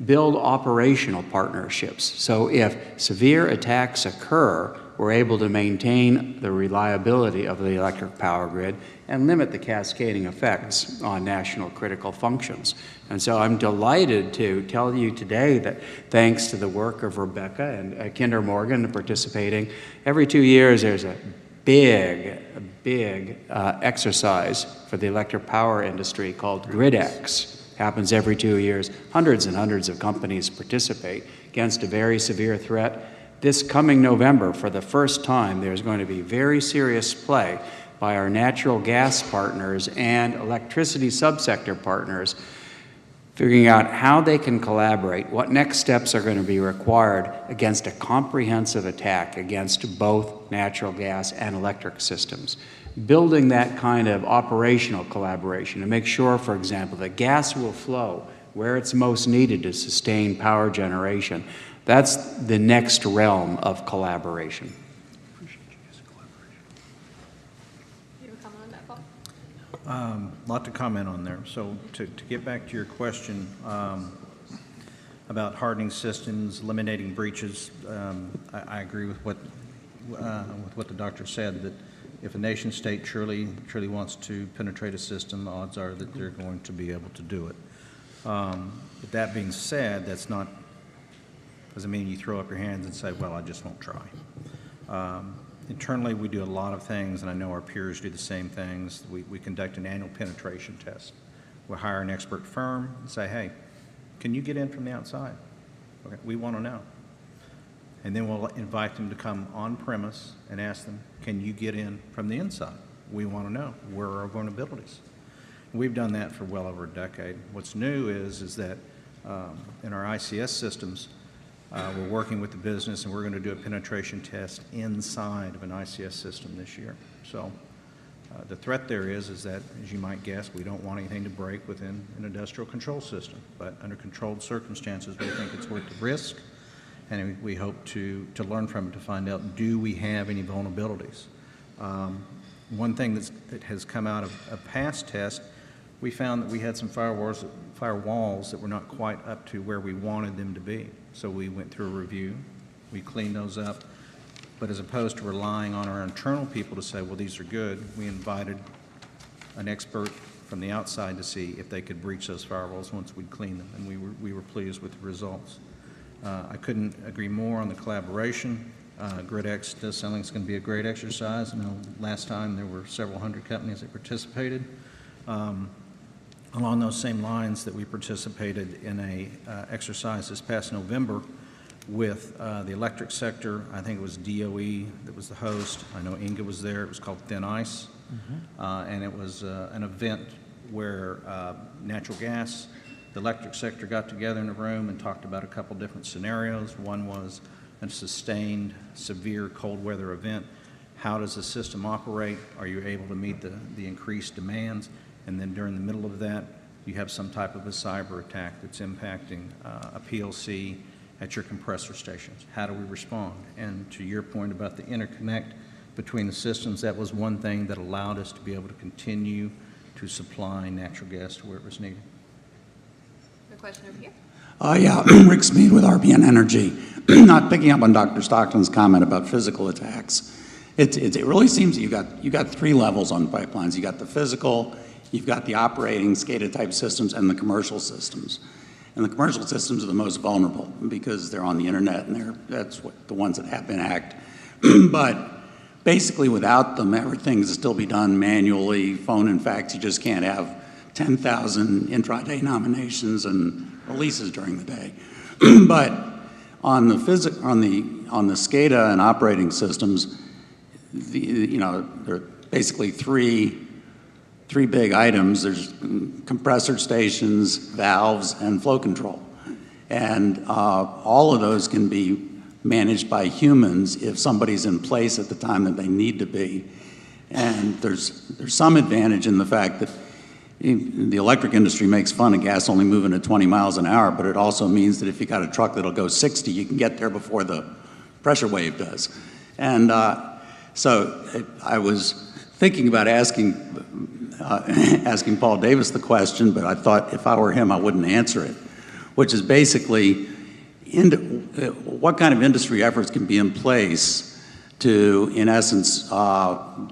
build operational partnerships? So if severe attacks occur, we're able to maintain the reliability of the electric power grid and limit the cascading effects on national critical functions. And so I'm delighted to tell you today that thanks to the work of Rebecca and Kinder Morgan participating, every 2 years there's a big exercise for the electric power industry called GridX. happens every 2 years. Hundreds and hundreds of companies participate against a very severe threat. This coming November, for the first time, there's going to be very serious play by our natural gas partners and electricity subsector partners, figuring out how they can collaborate, what next steps are going to be required against a comprehensive attack against both natural gas and electric systems. Building that kind of operational collaboration to make sure, for example, that gas will flow where it's most needed to sustain power generation. That's the next realm of collaboration. Lot to comment on there. So to get back to your question about hardening systems, eliminating breaches, I agree with what the doctor said, that if a nation state truly wants to penetrate a system, the odds are that they're going to be able to do it. But that being said, doesn't mean you throw up your hands and say, well, I just won't try. Internally, we do a lot of things, and I know our peers do the same things. We conduct an annual penetration test. We'll hire an expert firm and say, hey, can you get in from the outside? Okay, we want to know. And then we'll invite them to come on premise and ask them, can you get in from the inside? We want to know, where are our vulnerabilities? And we've done that for well over a decade. What's new is that in our ICS systems, we're working with the business, and we're going to do a penetration test inside of an ICS system this year. So the threat there is that, as you might guess, we don't want anything to break within an industrial control system. But under controlled circumstances, we think it's worth the risk, and we hope to learn from it to find out, do we have any vulnerabilities? One thing that has come out of a past test, we found that we had some firewalls that were not quite up to where we wanted them to be. So we went through a review, we cleaned those up, but as opposed to relying on our internal people to say, well, these are good, we invited an expert from the outside to see if they could breach those firewalls once we'd cleaned them, and we were pleased with the results. I couldn't agree more on the collaboration. GridX does sound like it's going to be a great exercise. I know last time there were several hundred companies that participated. Along those same lines that we participated in a exercise this past November with the electric sector. I think it was DOE that was the host. I know Inga was there. It was called Thin Ice. And it was an event where natural gas, the electric sector got together in a room and talked about a couple different scenarios. One was a sustained, severe cold weather event. How does the system operate? Are you able to meet the increased demands? And then during the middle of that, you have some type of a cyber attack that's impacting a PLC at your compressor stations. How do we respond? And to your point about the interconnect between the systems, that was one thing that allowed us to be able to continue to supply natural gas to where it was needed. A question over here. Yeah, Rick Smead with RBN Energy. Not picking up on Dr. Stockton's comment about physical attacks. It really seems that you got three levels on pipelines. You got the physical, you've got the operating SCADA type systems, and the commercial systems. And the commercial systems are the most vulnerable because they're on the internet, and that's what the ones that have been hacked. But basically, without them, everything can still be done manually. Phone and fax, you just can't have 10,000 intraday nominations and releases during the day. But on the SCADA and operating systems, there are basically three big items. There's compressor stations, valves, and flow control. And all of those can be managed by humans if somebody's in place at the time that they need to be. And there's some advantage in the fact that the electric industry makes fun of gas only moving at 20 miles an hour, but it also means that if you got a truck that'll go 60, you can get there before the pressure wave does. And so I was thinking about asking Paul Davis the question, but I thought if I were him, I wouldn't answer it, which is basically what kind of industry efforts can be in place to, in essence,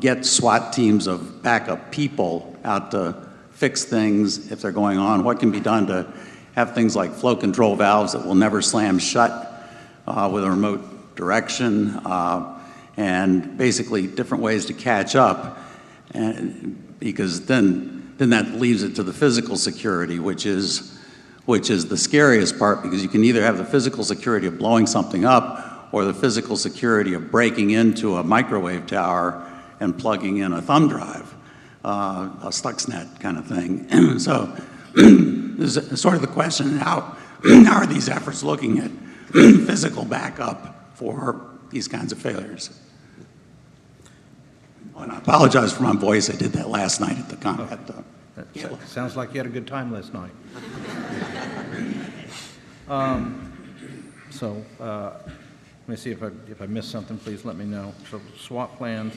get SWAT teams of backup people out to fix things if they're going on? What can be done to have things like flow control valves that will never slam shut with a remote direction, and basically different ways to catch up, and because then then that leaves it to the physical security, which is the scariest part, because you can either have the physical security of blowing something up or the physical security of breaking into a microwave tower and plugging in a thumb drive, a Stuxnet kind of thing. So this is sort of the question, how are these efforts looking at physical backup for these kinds of failures? And I apologize for my voice. I did that last night at the Sounds like you had a good time last night. Let me see if I missed something, please let me know. So SWAT plans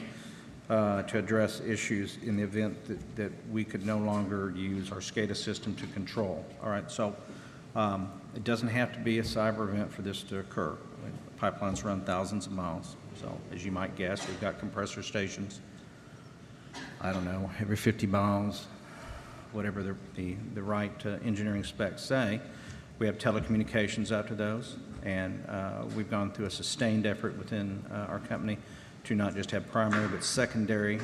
to address issues in the event that we could no longer use our SCADA system to control. All right, so it doesn't have to be a cyber event for this to occur. Pipelines run thousands of miles. So as you might guess, we've got compressor stations, I don't know, every 50 miles, whatever the right engineering specs say. We have telecommunications out to those, and we've gone through a sustained effort within our company to not just have primary but secondary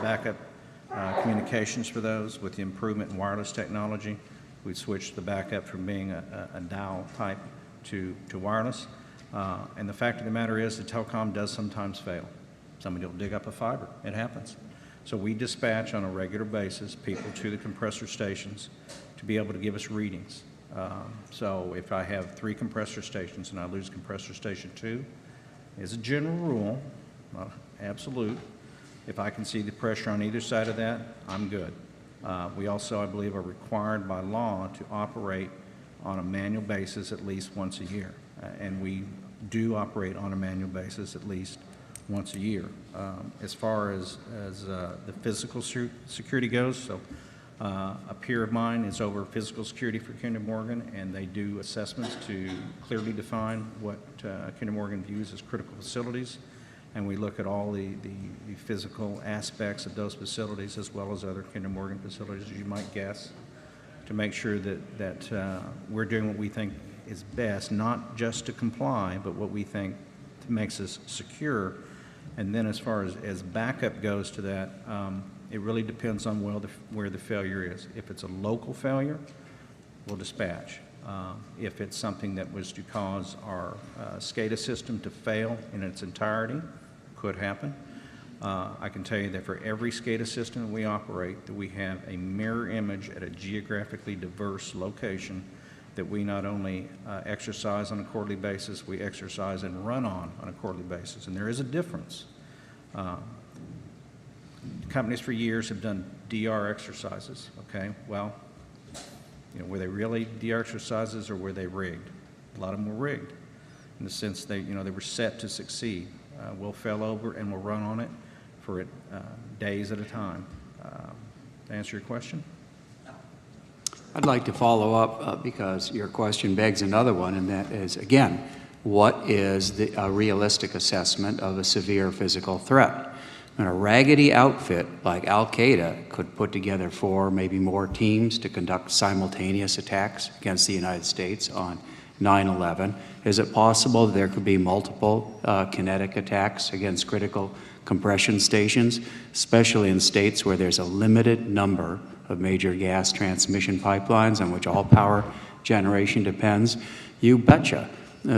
backup communications for those. With the improvement in wireless technology, we've switched the backup from being a dial type to wireless. And the fact of the matter is the telecom does sometimes fail. Somebody will dig up a fiber. It happens. So we dispatch on a regular basis people to the compressor stations to be able to give us readings. So if I have 3 compressor stations and I lose compressor station 2, as a general rule, not absolute, if I can see the pressure on either side of that, I'm good. We also, I believe, are required by law to operate on a manual basis at least once a year. And we do operate on a manual basis at least once a year. As far as the physical security goes, so a peer of mine is over physical security for Kinder Morgan, and they do assessments to clearly define what Kinder Morgan views as critical facilities, and we look at all the physical aspects of those facilities as well as other Kinder Morgan facilities, as you might guess, to make sure that we're doing what we think is best, not just to comply, but what we think makes us secure. And then as far as backup goes to that, it really depends on where the failure is. If it's a local failure, we'll dispatch. If it's something that was to cause our SCADA system to fail in its entirety, could happen. I can tell you that for every SCADA system that we operate, that we have a mirror image at a geographically diverse location that we not only exercise on a quarterly basis, we exercise and run on a quarterly basis. And there is a difference. Companies for years have done DR exercises, okay? Well, were they really DR exercises or were they rigged? A lot of them were rigged in the sense they were set to succeed. We'll fail over and we'll run on it for days at a time. To answer your question? I'd like to follow up because your question begs another one, and that is, again, what is a realistic assessment of a severe physical threat? And a raggedy outfit like Al-Qaeda could put together 4, maybe more teams to conduct simultaneous attacks against the United States on 9/11. Is it possible that there could be multiple kinetic attacks against critical compression stations, especially in states where there's a limited number of major gas transmission pipelines on which all power generation depends? You betcha.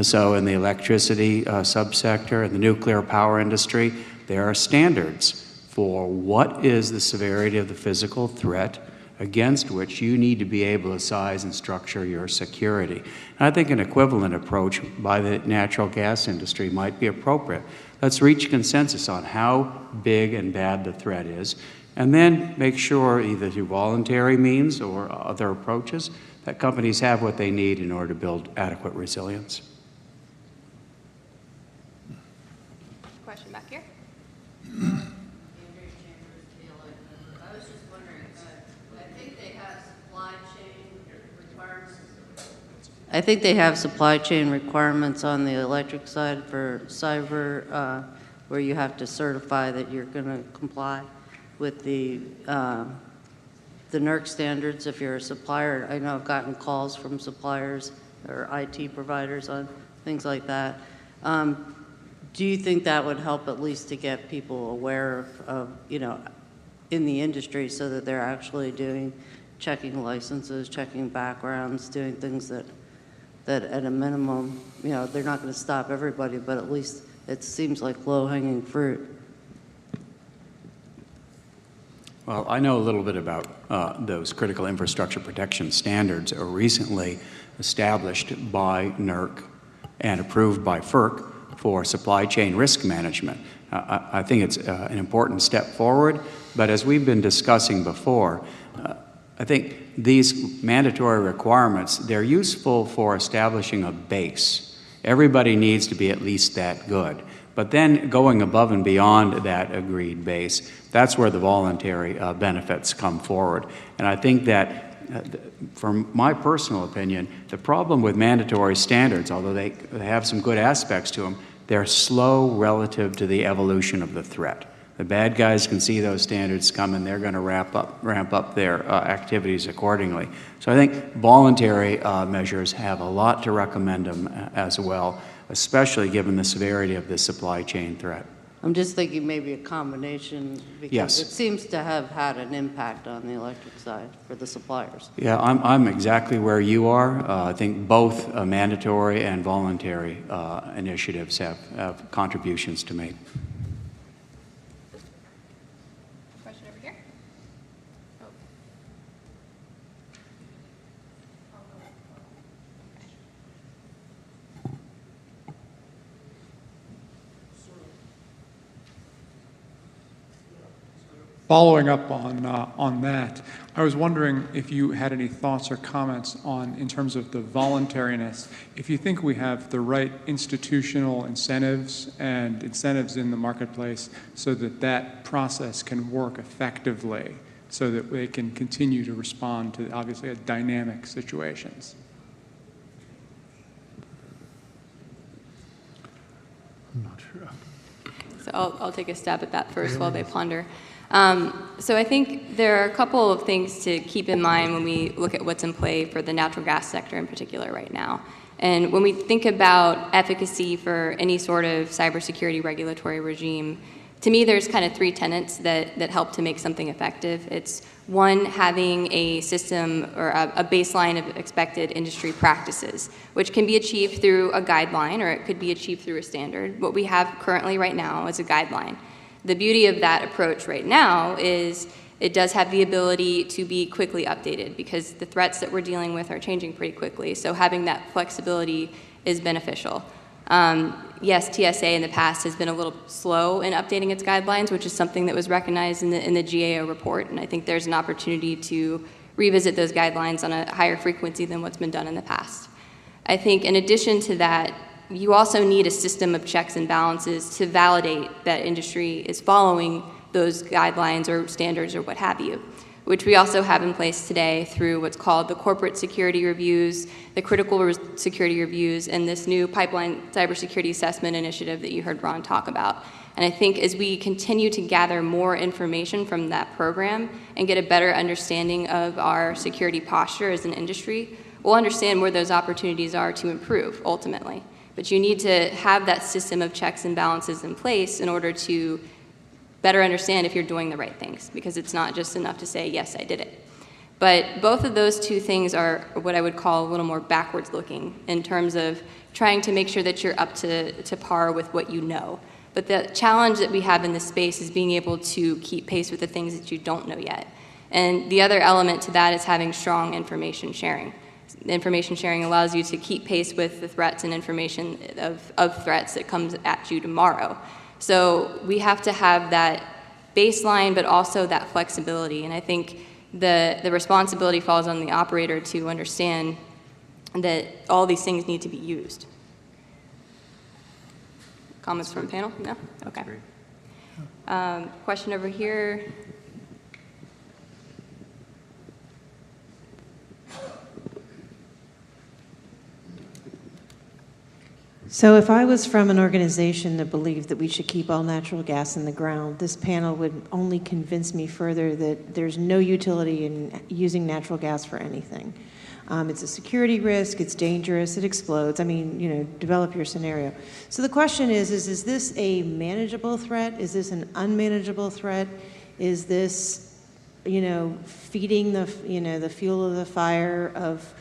So in the electricity subsector and the nuclear power industry, there are standards for what is the severity of the physical threat against which you need to be able to size and structure your security. And I think an equivalent approach by the natural gas industry might be appropriate. Let's reach consensus on how big and bad the threat is, and then make sure, either through voluntary means or other approaches, that companies have what they need in order to build adequate resilience. Question back here. I was just wondering, I think they have supply chain requirements. I think they have supply chain requirements on the electric side for cyber, where you have to certify that you're going to comply with the NERC standards if you're a supplier. I know I've gotten calls from suppliers or IT providers on things like that. Do you think that would help at least to get people aware of in the industry so that they're actually checking licenses, checking backgrounds, doing things that at a minimum, they're not going to stop everybody, but at least it seems like low-hanging fruit. Well, I know a little bit about those critical infrastructure protection standards recently established by NERC and approved by FERC for supply chain risk management. I think it's an important step forward, but as we've been discussing before, I think these mandatory requirements, they're useful for establishing a base. Everybody needs to be at least that good. But then going above and beyond that agreed base, that's where the voluntary benefits come forward. And I think that, from my personal opinion, the problem with mandatory standards, although they have some good aspects to them, they're slow relative to the evolution of the threat. The bad guys can see those standards coming, they're going to ramp up their activities accordingly. So I think voluntary measures have a lot to recommend them as well, especially given the severity of the supply chain threat. I'm just thinking maybe a combination, because Yes. it seems to have had an impact on the electric side for the suppliers. Yeah, I'm exactly where you are. I think both mandatory and voluntary initiatives have contributions to make. Question over here? Oh. Following up on that, I was wondering if you had any thoughts or comments on, in terms of the voluntariness, if you think we have the right institutional incentives and incentives in the marketplace so that that process can work effectively, so that they can continue to respond to, obviously, dynamic situations. I'm not sure. So I'll take a stab at that first while they ponder. So I think there are a couple of things to keep in mind when we look at what's in play for the natural gas sector in particular right now. And when we think about efficacy for any sort of cybersecurity regulatory regime, to me there's kind of three tenets that help to make something effective. It's one, having a system or a baseline of expected industry practices, which can be achieved through a guideline or it could be achieved through a standard. What we have currently right now is a guideline. The beauty of that approach right now is it does have the ability to be quickly updated because the threats that we're dealing with are changing pretty quickly. So having that flexibility is beneficial. Yes, TSA in the past has been a little slow in updating its guidelines, which is something that was recognized in the GAO report, and I think there's an opportunity to revisit those guidelines on a higher frequency than what's been done in the past. I think in addition to that, you also need a system of checks and balances to validate that industry is following those guidelines or standards or what have you, which we also have in place today through what's called the corporate security reviews, the critical security reviews, and this new pipeline cybersecurity assessment initiative that you heard Ron talk about. And I think as we continue to gather more information from that program and get a better understanding of our security posture as an industry, we'll understand where those opportunities are to improve ultimately. But you need to have that system of checks and balances in place in order to better understand if you're doing the right things, because it's not just enough to say, yes, I did it. But both of those two things are what I would call a little more backwards looking in terms of trying to make sure that you're up to par with what you know. But the challenge that we have in this space is being able to keep pace with the things that you don't know yet. And the other element to that is having strong information sharing. Information sharing allows you to keep pace with the threats and information of threats that comes at you tomorrow. So we have to have that baseline, but also that flexibility. And I think the responsibility falls on the operator to understand that all these things need to be used. Comments from the panel? No? Okay. Question over here. So if I was from an organization that believed that we should keep all natural gas in the ground, this panel would only convince me further that there's no utility in using natural gas for anything. It's a security risk, it's dangerous, it explodes. I mean, you know, develop your scenario. So the question is this a manageable threat? Is this an unmanageable threat? Is this, feeding the fuel of the fire of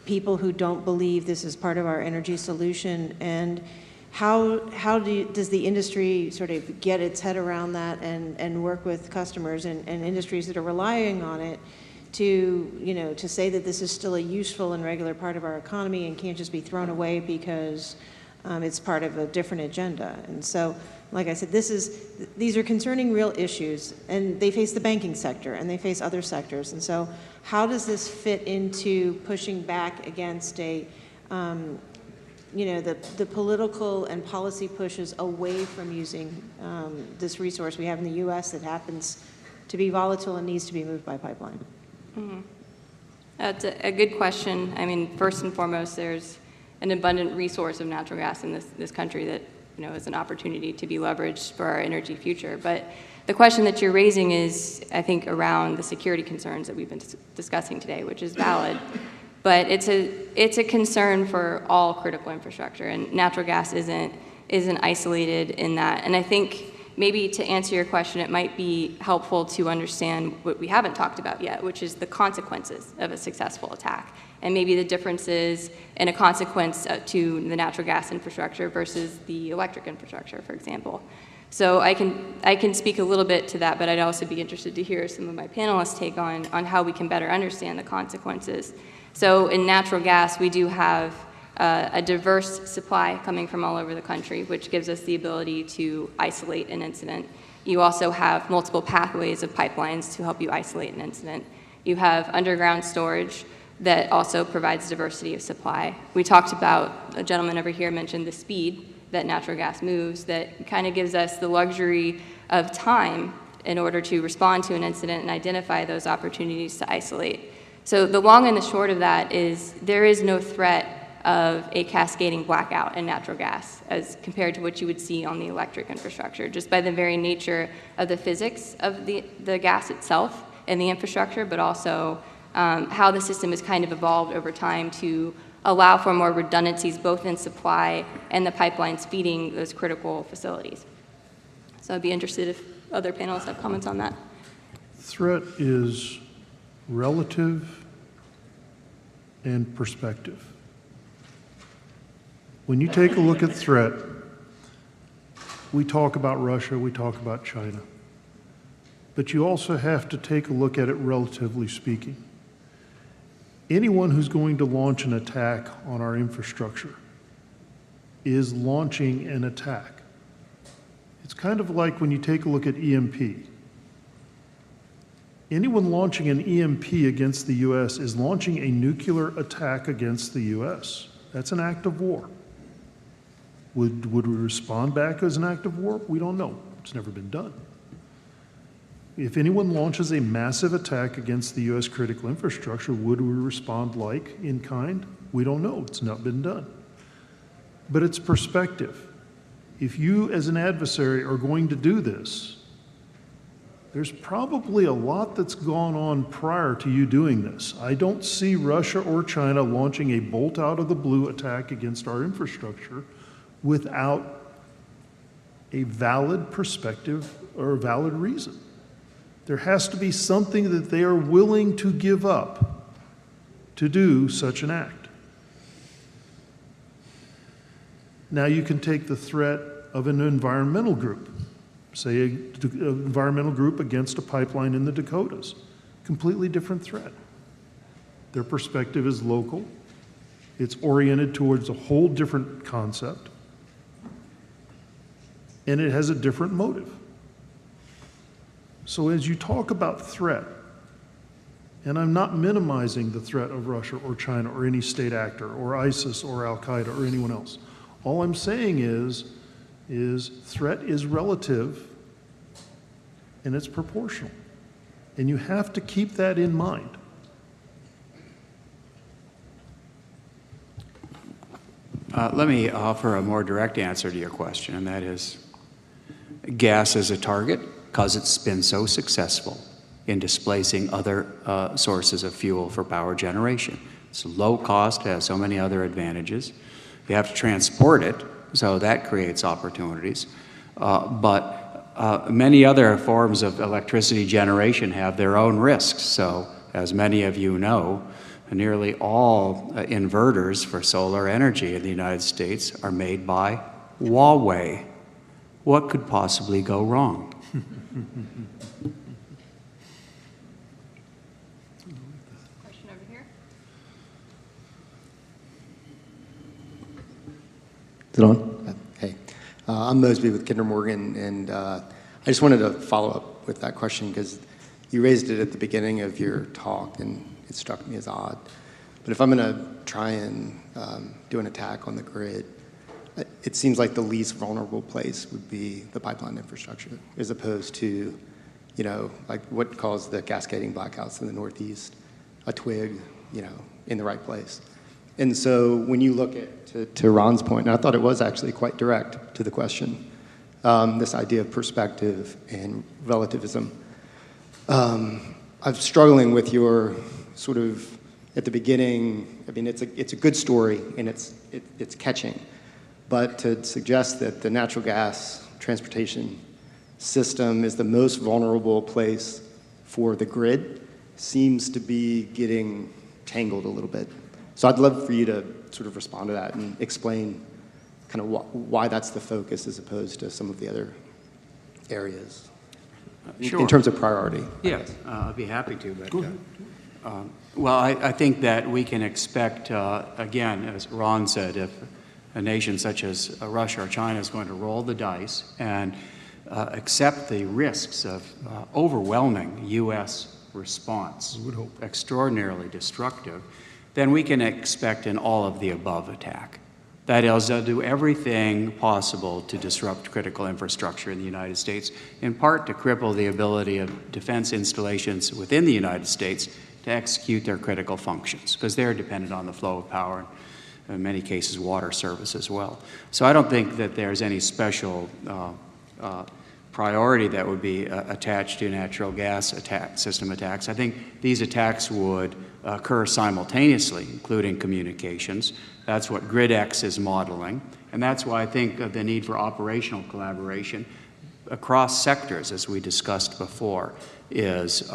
people who don't believe this is part of our energy solution? And how does the industry sort of get its head around that and work with customers and industries that are relying on it to say that this is still a useful and regular part of our economy and can't just be thrown away because it's part of a different agenda? And so, like I said, these are concerning real issues, and they face the banking sector and they face other sectors. And so how does this fit into pushing back against the political and policy pushes away from using this resource we have in the U.S. that happens to be volatile and needs to be moved by pipeline? Mm-hmm. That's a good question. I mean, first and foremost, there's an abundant resource of natural gas in this country that is an opportunity to be leveraged for our energy future. But the question that you're raising is, I think, around the security concerns that we've been discussing today, which is valid. But it's a concern for all critical infrastructure, and natural gas isn't isolated in that. And I think maybe to answer your question, it might be helpful to understand what we haven't talked about yet, which is the consequences of a successful attack, and maybe the differences in a consequence to the natural gas infrastructure versus the electric infrastructure, for example. So I can speak a little bit to that, but I'd also be interested to hear some of my panelists' take on how we can better understand the consequences. So in natural gas, we do have a diverse supply coming from all over the country, which gives us the ability to isolate an incident. You also have multiple pathways of pipelines to help you isolate an incident. You have underground storage that also provides diversity of supply. We talked about, a gentleman over here mentioned the speed that natural gas moves, that kind of gives us the luxury of time in order to respond to an incident and identify those opportunities to isolate. So the long and the short of that is there is no threat of a cascading blackout in natural gas as compared to what you would see on the electric infrastructure, just by the very nature of the physics of the gas itself and the infrastructure, but also how the system has kind of evolved over time to allow for more redundancies both in supply and the pipelines feeding those critical facilities. So I'd be interested if other panelists have comments on that. Threat is relative and perspective. When you take a look at threat, we talk about Russia, we talk about China, but you also have to take a look at it relatively speaking. Anyone who's going to launch an attack on our infrastructure is launching an attack. It's kind of like when you take a look at EMP. Anyone launching an EMP against the U.S. is launching a nuclear attack against the U.S. That's an act of war. Would we respond back as an act of war? We don't know. It's never been done. If anyone launches a massive attack against the U.S. critical infrastructure, would we respond like in kind? We don't know. It's not been done. But it's perspective. If you as an adversary are going to do this, there's probably a lot that's gone on prior to you doing this. I don't see Russia or China launching a bolt out of the blue attack against our infrastructure without a valid perspective or a valid reason. There has to be something that they are willing to give up to do such an act. Now you can take the threat of an environmental group, say an environmental group against a pipeline in the Dakotas. Completely different threat. Their perspective is local. It's oriented towards a whole different concept. And it has a different motive. So as you talk about threat, and I'm not minimizing the threat of Russia or China or any state actor or ISIS or Al-Qaeda or anyone else. All I'm saying is threat is relative and it's proportional. And you have to keep that in mind. Let me offer a more direct answer to your question, and that is gas as a target, because it's been so successful in displacing other sources of fuel for power generation. It's low cost, has so many other advantages. You have to transport it, so that creates opportunities. But many other forms of electricity generation have their own risks. So, as many of you know, nearly all inverters for solar energy in the United States are made by Huawei. What could possibly go wrong? Question over here. Is it on? Hey, I'm Mosby with Kinder Morgan, and I just wanted to follow up with that question because you raised it at the beginning of your talk, and it struck me as odd. But if I'm going to try and do an attack on the grid, it seems like the least vulnerable place would be the pipeline infrastructure, as opposed to, you know, like what caused the cascading blackouts in the Northeast, a twig, you know, in the right place. And so when you look at, to Ron's point, and I thought it was actually quite direct to the question, this idea of perspective and relativism. I'm struggling with your sort of, at the beginning, I mean, it's a good story and it's catching. But to suggest that the natural gas transportation system is the most vulnerable place for the grid seems to be getting tangled a little bit. So I'd love for you to sort of respond to that and explain kind of why that's the focus as opposed to some of the other areas. Sure. In terms of priority. Yes, I'd be happy to. But, well, I think that we can expect, again, as Ron said, if a nation such as Russia or China is going to roll the dice and accept the risks of overwhelming U.S. response, extraordinarily destructive, then we can expect an all of the above attack. That is, they'll do everything possible to disrupt critical infrastructure in the United States, in part to cripple the ability of defense installations within the United States to execute their critical functions, because they're dependent on the flow of power, in many cases water service as well. So I don't think that there's any special priority that would be attached to natural gas system attacks. I think these attacks would occur simultaneously, including communications. That's what GridX is modeling, and that's why I think the need for operational collaboration across sectors, as we discussed before, is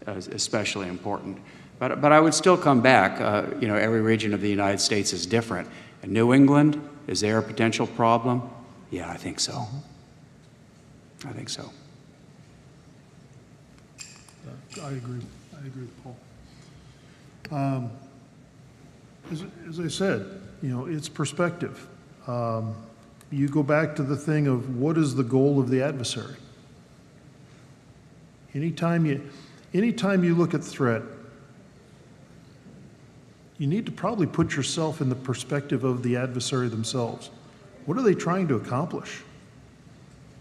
especially important. But I would still come back, you know, every region of the United States is different. In New England, is there a potential problem? Yeah, I think so. I think so. I agree with Paul. As I said, you know, it's perspective. You go back to the thing of what is the goal of the adversary? Anytime you look at threat, you need to probably put yourself in the perspective of the adversary themselves. What are they trying to accomplish?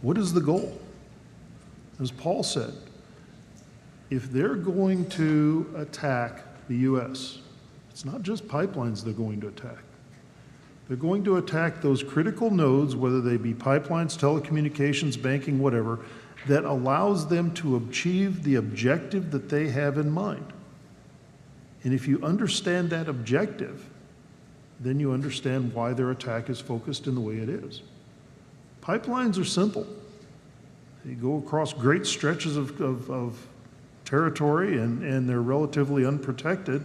What is the goal? As Paul said, if they're going to attack the U.S., it's not just pipelines they're going to attack. They're going to attack those critical nodes, whether they be pipelines, telecommunications, banking, whatever, that allows them to achieve the objective that they have in mind. And if you understand that objective, then you understand why their attack is focused in the way it is. Pipelines are simple. They go across great stretches of territory, and they're relatively unprotected,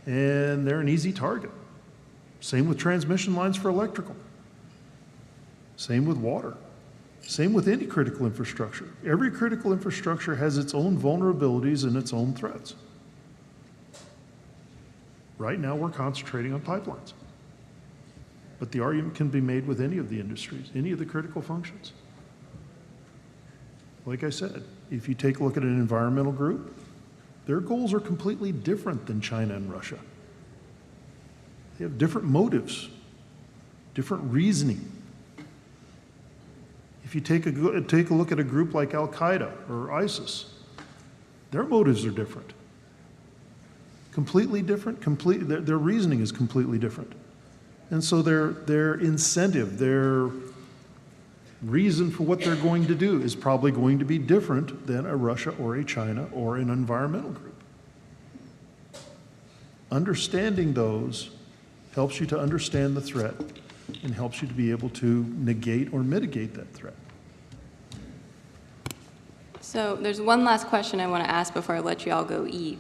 and they're an easy target. Same with transmission lines for electrical. Same with water. Same with any critical infrastructure. Every critical infrastructure has its own vulnerabilities and its own threats. Right now, we're concentrating on pipelines. But the argument can be made with any of the industries, any of the critical functions. Like I said, if you take a look at an environmental group, their goals are completely different than China and Russia. They have different motives, different reasoning. If you take a look at a group like Al-Qaeda or ISIS, their motives are different. Completely different, their reasoning is completely different. And so their incentive, their reason for what they're going to do is probably going to be different than a Russia or a China or an environmental group. Understanding those helps you to understand the threat and helps you to be able to negate or mitigate that threat. So there's one last question I want to ask before I let you all go eat.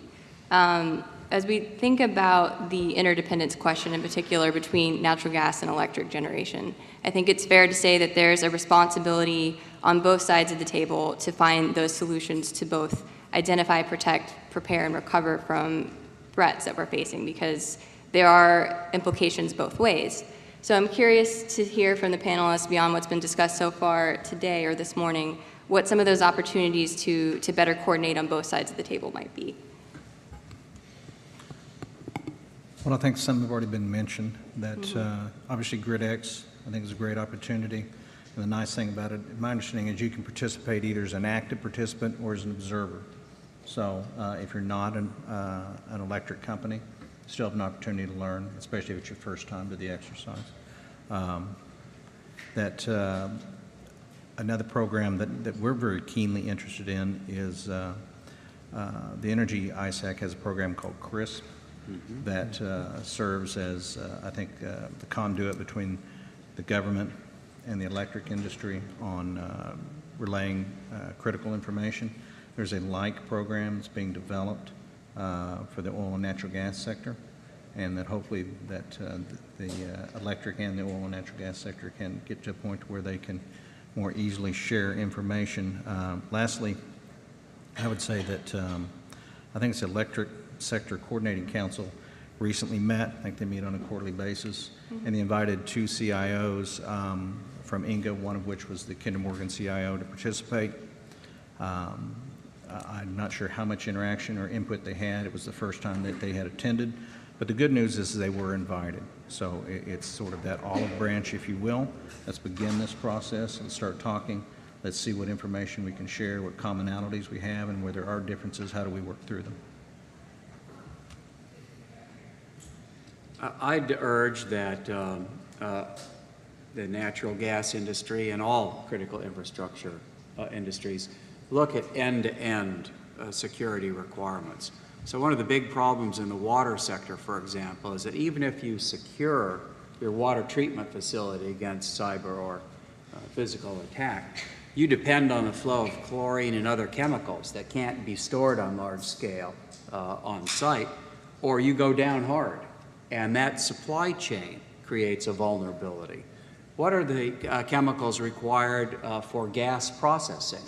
As we think about the interdependence question in particular between natural gas and electric generation, I think it's fair to say that there's a responsibility on both sides of the table to find those solutions to both identify, protect, prepare, and recover from threats that we're facing, because there are implications both ways. So I'm curious to hear from the panelists, beyond what's been discussed so far today or this morning, what some of those opportunities to better coordinate on both sides of the table might be. Well, I think some have already been mentioned, that obviously GridX, I think, is a great opportunity. And the nice thing about it, my understanding is you can participate either as an active participant or as an observer. So if you're not an electric company, you still have an opportunity to learn, especially if it's your first time to the exercise. Another program that we're very keenly interested in is the Energy ISAC has a program called CRISP that serves as, I think, the conduit between the government and the electric industry on relaying critical information. There's a like program that's being developed for the oil and natural gas sector, and that hopefully that the electric and the oil and natural gas sector can get to a point where they can more easily share information. Lastly, I would say that I think it's the Electric Sector Coordinating Council recently met. I think they meet on a quarterly basis, and they invited 2 CIOs from INGA, one of which was the Kinder Morgan CIO, to participate. I'm not sure how much interaction or input they had. It was the first time that they had attended. But the good news is they were invited. So it's sort of that olive branch, if you will. Let's begin this process and start talking. Let's see what information we can share, what commonalities we have, and where there are differences, how do we work through them. I'd urge that the natural gas industry and all critical infrastructure industries look at end-to-end security requirements. So one of the big problems in the water sector, for example, is that even if you secure your water treatment facility against cyber or physical attack, you depend on the flow of chlorine and other chemicals that can't be stored on large scale on site, or you go down hard. And that supply chain creates a vulnerability. What are the chemicals required for gas processing?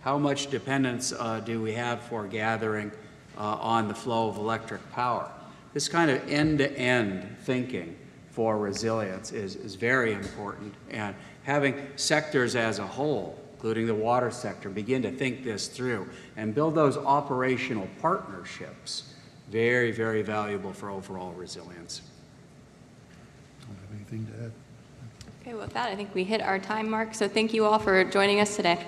How much dependence do we have for gathering on the flow of electric power? This kind of end-to-end thinking for resilience is very important, and having sectors as a whole, including the water sector, begin to think this through and build those operational partnerships, very, very valuable for overall resilience. I don't have anything to add. Okay, well, with that, I think we hit our time mark. So thank you all for joining us today.